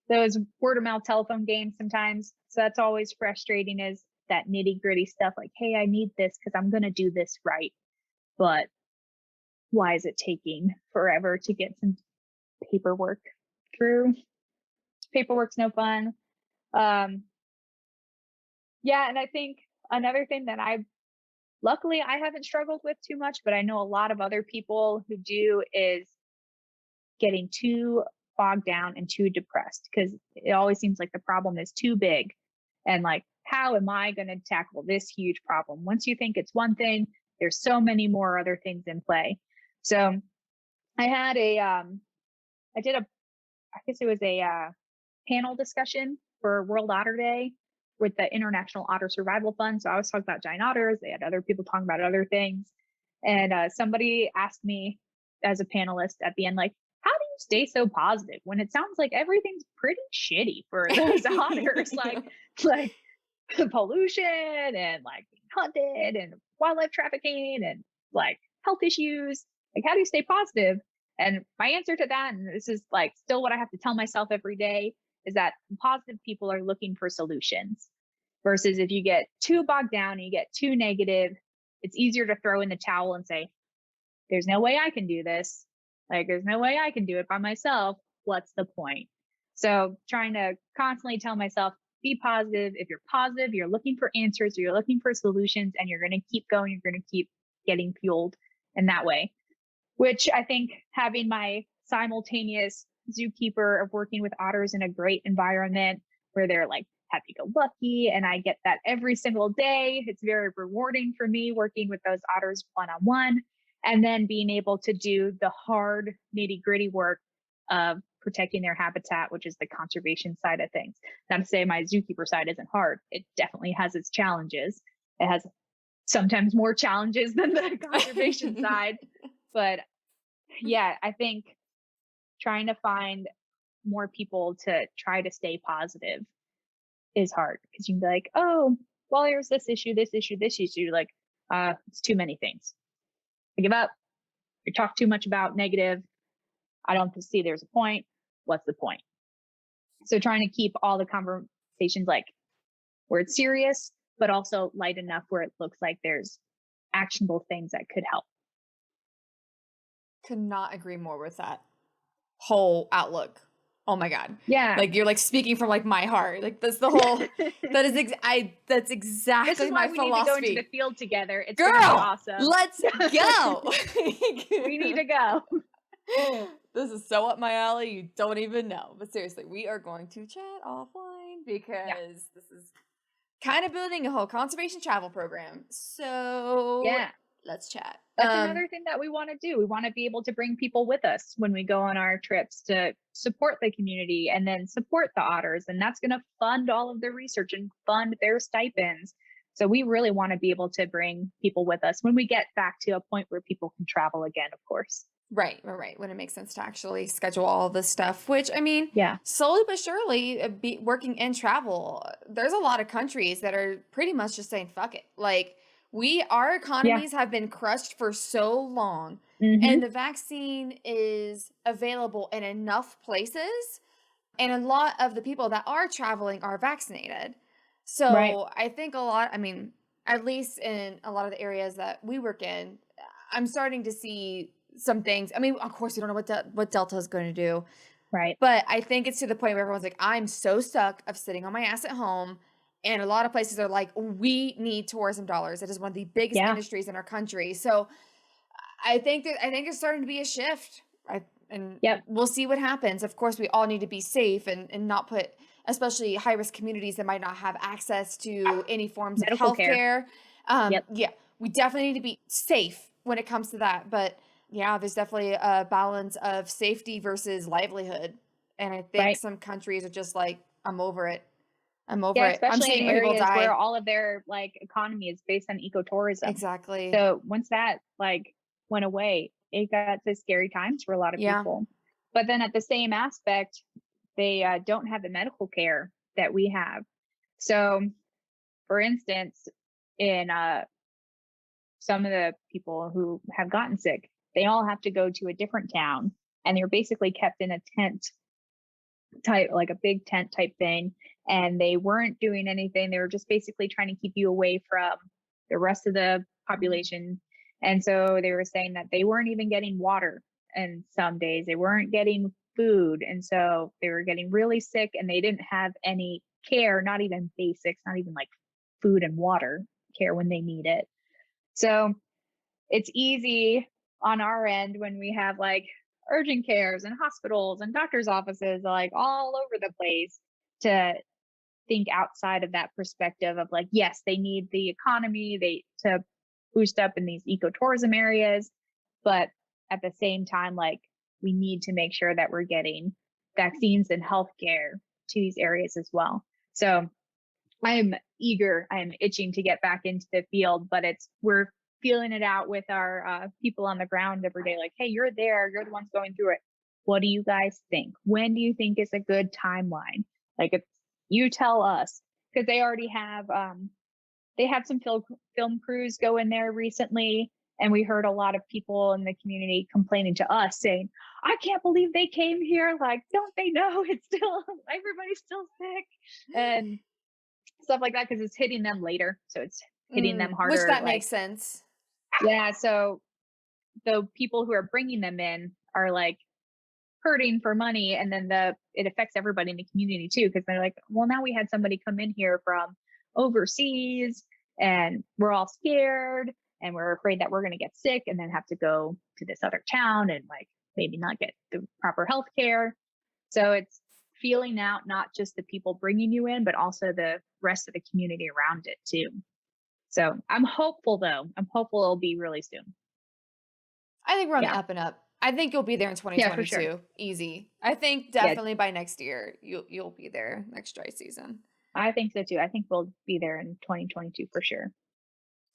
S2: those word of mouth telephone games sometimes. So that's always frustrating, is that nitty gritty stuff like, hey, I need this because I'm going to do this right. But why is it taking forever to get some paperwork through? Paperwork's no fun. Um, yeah, and I think another thing that luckily I haven't struggled with too much, but I know a lot of other people who do, is getting too bogged down and too depressed, because it always seems like the problem is too big. And like, how am I going to tackle this huge problem? Once you think it's one thing, there's so many more other things in play. So I had I did I guess it was a panel discussion for World Otter Day with the International Otter Survival Fund. So I was talking about giant otters. They had other people talking about other things. And somebody asked me as a panelist at the end, like, how do you stay so positive when it sounds like everything's pretty shitty for those otters? Like pollution and like being hunted and wildlife trafficking and like health issues. Like, how do you stay positive? And my answer to that, and this is like still what I have to tell myself every day, is that positive people are looking for solutions. Versus if you get too bogged down and you get too negative, it's easier to throw in the towel and say, there's no way I can do this. Like, there's no way I can do it by myself. What's the point? So trying to constantly tell myself, be positive. If you're positive, you're looking for answers, or you're looking for solutions, and you're going to keep going. You're going to keep getting fueled in that way, which I think having my simultaneous zookeeper of working with otters in a great environment where they're like happy go lucky, and I get that every single day. It's very rewarding for me working with those otters one on one, and then being able to do the hard nitty gritty work of protecting their habitat, which is the conservation side of things. Not to say my zookeeper side isn't hard. It definitely has its challenges. It has sometimes more challenges than the conservation side. But yeah, I think trying to find more people to try to stay positive is hard, because you can be like, oh, well, there's this issue, this issue, this issue. Like, it's too many things. I give up. You talk too much about negative. I don't see there's a point. What's the point? So trying to keep all the conversations like where it's serious, but also light enough where it looks like there's actionable things that could help.
S1: Could not agree more with that whole outlook Oh my God.
S2: Yeah.
S1: Like you're like speaking from like my heart. Like that's the whole, that's
S2: This is
S1: exactly
S2: why
S1: my
S2: we need to go into the
S1: philosophy.
S2: field together. It's going to be
S1: Girl,
S2: awesome.
S1: let's go.
S2: We need to go.
S1: This is so up my alley. You don't even know. But seriously, we are going to chat offline
S2: Yeah.
S1: because this is kind of building a whole conservation travel program. So
S2: Yeah.
S1: let's chat.
S2: That's another thing that we want to do. We want to be able to bring people with us when we go on our trips to support the community and then support the otters. And that's going to fund all of their research and fund their stipends. So we really want to be able to bring people with us when we get back to a point where people can travel again, of course.
S1: Right. When it makes sense to actually schedule all this stuff, which I mean,
S2: Yeah.
S1: slowly but surely, working in travel, there's a lot of countries that are pretty much just saying, fuck it. Like, our
S2: Yeah.
S1: economies have been crushed for so long, and
S2: Hmm.
S1: the vaccine is available in enough places, and a lot of the people that are traveling are vaccinated.
S2: Right.
S1: So I think I mean, at least in a lot of the areas that we work in, I'm starting to see some things. I mean, of course, you don't know what Delta is going to do,
S2: Right.
S1: but I think it's to the point where everyone's like, I'm so stuck of sitting on my ass at home. And a lot of places are like, we need tourism dollars. It is one of the biggest
S2: Yeah.
S1: industries in our country. So I think it's starting to be a shift. And
S2: Yep.
S1: we'll see what happens. Of course, we all need to be safe and not put, especially high risk communities that might not have access to any forms of
S2: Medical care.
S1: healthcare.
S2: Yep.
S1: Yeah, we definitely need to be safe when it comes to that. But yeah, there's definitely a balance of safety versus livelihood. And I think
S2: Right.
S1: some countries are just like, I'm over it. I'm over
S2: Yeah,
S1: it. I'm
S2: especially in
S1: seeing more people
S2: areas where
S1: die.
S2: all of their like economy is based on ecotourism.
S1: Exactly.
S2: So once that like went away, it got to scary times for a lot of
S1: Yeah.
S2: people. But then at the same aspect, they don't have the medical care that we have. So, for instance, in some of the people who have gotten sick, they all have to go to a different town, and they're basically kept in a tent type, like a big tent type thing, and they weren't doing anything. They were just basically trying to keep you away from the rest of the population. And so they were saying that they weren't even getting water, and some days they weren't getting food, and so they were getting really sick, and they didn't have any care, not even basics, not even like food and water care when they need it. So it's easy on our end when we have like urgent cares and hospitals and doctors' offices like all over the place to think outside of that perspective of like, yes, they need the economy they to boost up in these ecotourism areas, but at the same time, like we need to make sure that we're getting vaccines and healthcare to these areas as well. So I'm eager, I'm itching to get back into the field, but we're feeling it out with our people on the ground every day. Like, hey, you're there, you're the ones going through it. What do you guys think? When do you think is a good timeline? Like, if you tell us, because they already have, they had some film crews go in there recently, and we heard a lot of people in the community complaining to us saying, I can't believe they came here. Like, don't they know it's still, everybody's still sick and stuff like that, because it's hitting them later. So it's hitting them
S1: Which
S2: harder.
S1: that
S2: Like,
S1: makes sense.
S2: yeah. So the people who are bringing them in are like hurting for money. And then it affects everybody in the community too. Cause they're like, well, now we had somebody come in here from overseas and we're all scared and we're afraid that we're going to get sick and then have to go to this other town and like maybe not get the proper health care. So it's feeling out not just the people bringing you in, but also the rest of the community around it too. So I'm hopeful though. I'm hopeful it'll be really soon.
S1: I think we're on the
S2: Yeah.
S1: up and up. I think you'll be there in
S2: Yeah, for sure.
S1: 2022. Easy. I think
S2: Yeah,
S1: definitely by next year you'll be there next dry season.
S2: I think so too. I think we'll be there in 2022 for sure.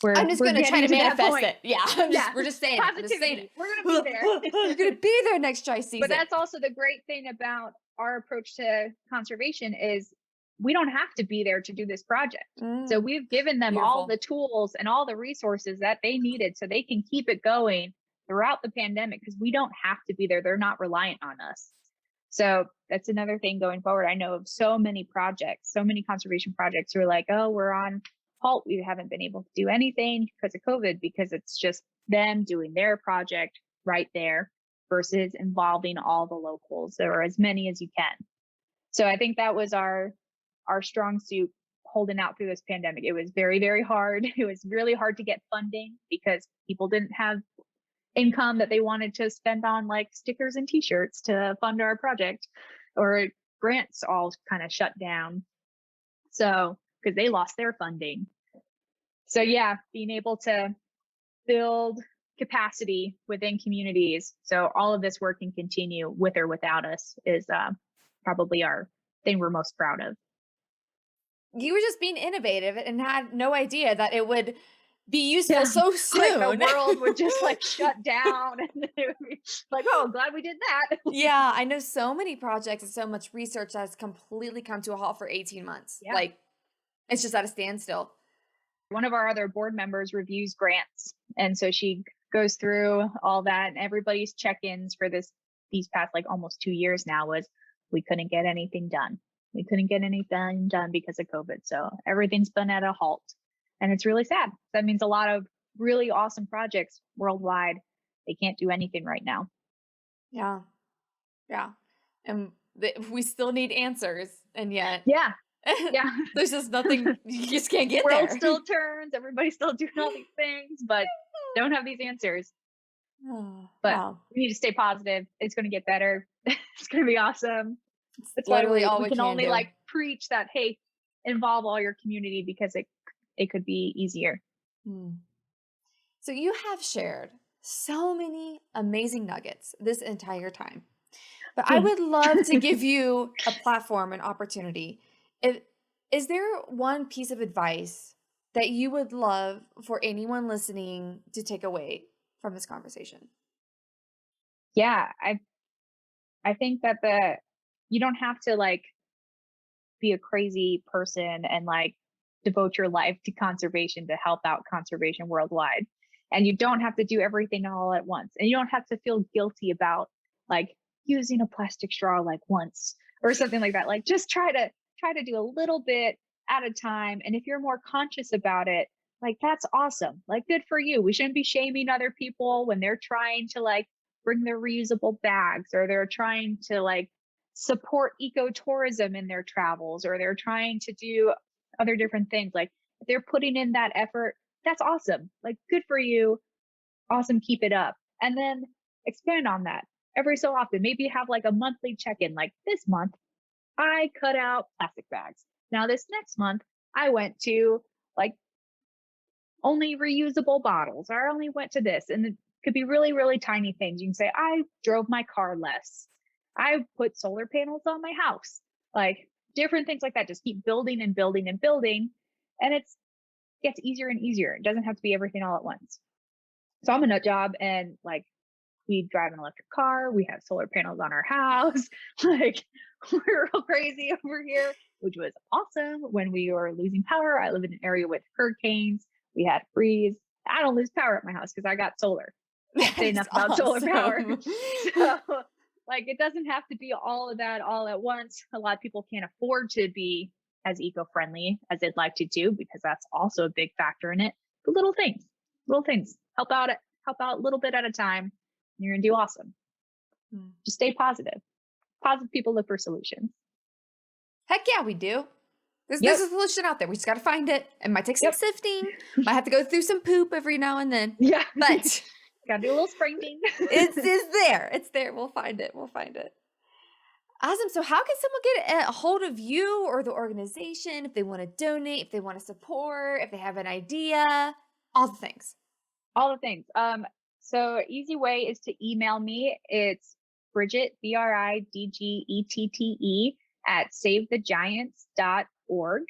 S1: I'm
S2: We're
S1: just
S2: we're
S1: gonna try
S2: getting
S1: to
S2: to that
S1: manifest
S2: point.
S1: it. Yeah,
S2: Yeah.
S1: we're just saying it. I'm just saying
S2: Positivity.
S1: it.
S2: We're gonna be there.
S1: You're gonna be there next dry season.
S2: But that's also the great thing about our approach to conservation is we don't have to be there to do this project. So we've given them all
S1: Beautiful.
S2: the tools and all the resources that they needed so they can keep it going throughout the pandemic, because we don't have to be there. They're not reliant on us. So that's another thing going forward. I know of so many projects, so many conservation projects who are like, oh, we're on halt. We haven't been able to do anything because of COVID, because it's just them doing their project right there versus involving all the locals or as many as you can. So I think that was our strong suit holding out through this pandemic. It was very, very hard. It was really hard to get funding because people didn't have income that they wanted to spend on like stickers and t-shirts to fund our project, or grants all kind of shut down. So, because they lost their funding. So yeah, being able to build capacity within communities so all of this work can continue with or without us is probably our thing we're most proud of.
S1: You were just being innovative and had no idea that it would be useful
S2: Yeah,
S1: so
S2: like
S1: soon.
S2: the world would just like shut down and it would be like, oh, glad we did that.
S1: Yeah, I know so many projects and so much research has completely come to a halt for 18 months.
S2: Yeah.
S1: Like, it's just at a standstill.
S2: One of our other board members reviews grants. And so she goes through all that, and everybody's check-ins for these past like almost 2 years now was we couldn't get anything done. We couldn't get anything done because of COVID. So everything's been at a halt. And it's really sad. That means a lot of really awesome projects worldwide, they can't do anything right now.
S1: Yeah. Yeah. And we still need answers. And yet,
S2: Yeah. Yeah.
S1: there's just nothing, you just can't get
S2: World
S1: there.
S2: still turns, everybody's still doing all these things, but don't have these answers.
S1: Oh,
S2: But
S1: wow.
S2: we need to stay positive. It's going to get better. It's going to be awesome. That's why
S1: Literally all
S2: we
S1: we
S2: can
S1: can
S2: only
S1: do.
S2: like preach that, hey, involve all your community because it could be easier.
S1: So you have shared so many amazing nuggets this entire time. But I would love to give you a platform, an opportunity. Is there one piece of advice that you would love for anyone listening to take away from this conversation?
S2: Yeah, I think that you don't have to like be a crazy person and like devote your life to conservation to help out conservation worldwide. And you don't have to do everything all at once. And you don't have to feel guilty about like using a plastic straw like once or something like that. Like just try to do a little bit at a time. And if you're more conscious about it, like that's awesome. Like good for you. We shouldn't be shaming other people when they're trying to like bring their reusable bags, or they're trying to like support ecotourism in their travels, or they're trying to do other different things. Like if they're putting in that effort, that's awesome. Like good for you. Awesome. Keep it up. And then expand on that every so often. Maybe have like a monthly check-in. Like this month, I cut out plastic bags. Now this next month, I went to like only reusable bottles, or I only went to this. And it could be really, really tiny things. You can say, I drove my car less. I put solar panels on my house, like different things like that. Just keep building and building and building. And it gets easier and easier. It doesn't have to be everything all at once. So I'm a nut job, and like we drive an electric car. We have solar panels on our house. Like we're real crazy over here, which was awesome when we were losing power. I live in an area with hurricanes. We had freeze. I don't lose power at my house because I got solar. Can't say enough about solar power. So like it doesn't have to be all of that all at once. A lot of people can't afford to be as eco-friendly as they'd like to do, because that's also a big factor in it. But little things help out a little bit at a time. And you're gonna do awesome. Just stay positive. Positive people look for solutions.
S1: Heck yeah, we do. There's a solution out there. We just got to find it. It might take some sifting. Might have to go through some poop every now and then.
S2: Yeah.
S1: But
S2: gotta do a little sprinting.
S1: it's there. It's there. We'll find it. Awesome. So how can someone get a hold of you or the organization if they want to donate, if they want to support, if they have an idea, all the things?
S2: All the things. So easy way is to email me. It's Bridgette, BRIDGETTE @savethegiants.org.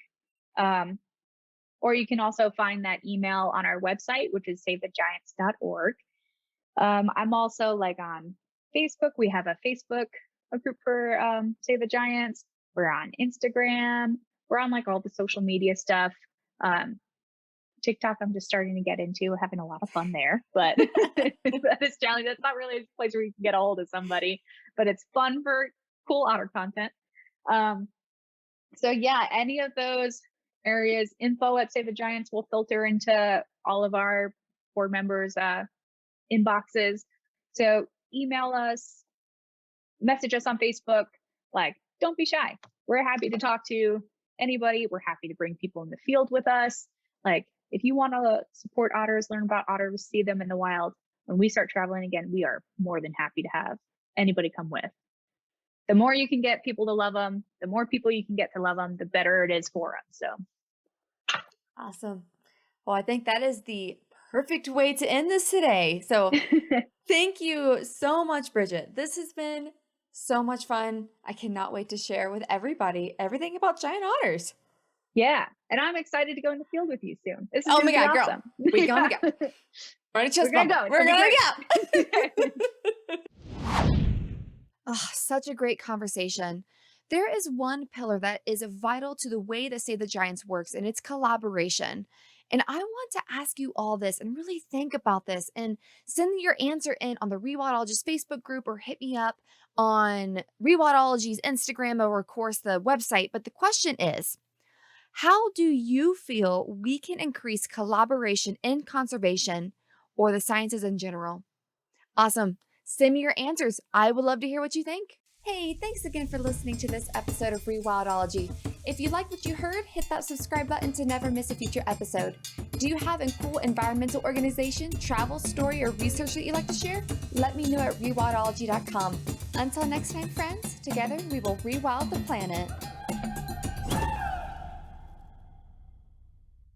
S2: Or you can also find that email on our website, which is savethegiants.org. I'm also like on Facebook. We have a group for Save the Giants. We're on Instagram. We're on like all the social media stuff. TikTok, I'm just starting to get into, having a lot of fun there, but that is challenging. That's not really a place where you can get a hold of somebody, but it's fun for cool otter content. So yeah, any of those areas, info at Save the Giants will filter into all of our board members' inboxes. So email us, message us on Facebook. Like, don't be shy. We're happy to talk to anybody. We're happy to bring people in the field with us. Like, if you want to support otters, learn about otters, see them in the wild, when we start traveling again, we are more than happy to have anybody come with. The more you can get people to love them, the more people you can get to love them, the better it is for them. So
S1: Awesome. Well, I think that is the perfect way to end this today. So thank you so much, Bridgette. This has been so much fun. I cannot wait to share with everybody everything about giant otters.
S2: Yeah. And I'm excited to go in the field with you soon. This is
S1: Oh
S2: gonna
S1: my
S2: be
S1: God,
S2: awesome.
S1: girl. We gonna go. We're gonna go. We're gonna go. Oh, such a great conversation. There is one pillar that is vital to the way that Save the Giants works, and it's collaboration. And I want to ask you all this and really think about this and send your answer in on the Rewildologist Facebook group or hit me up on Rewildology's Instagram or, of course, the website. But the question is, how do you feel we can increase collaboration in conservation or the sciences in general? Awesome. Send me your answers. I would love to hear what you think. Hey, thanks again for listening to this episode of Rewildology. If you like what you heard, hit that subscribe button to never miss a future episode. Do you have a cool environmental organization, travel story, or research that you'd like to share? Let me know at rewildology.com. Until next time, friends, together we will rewild the planet.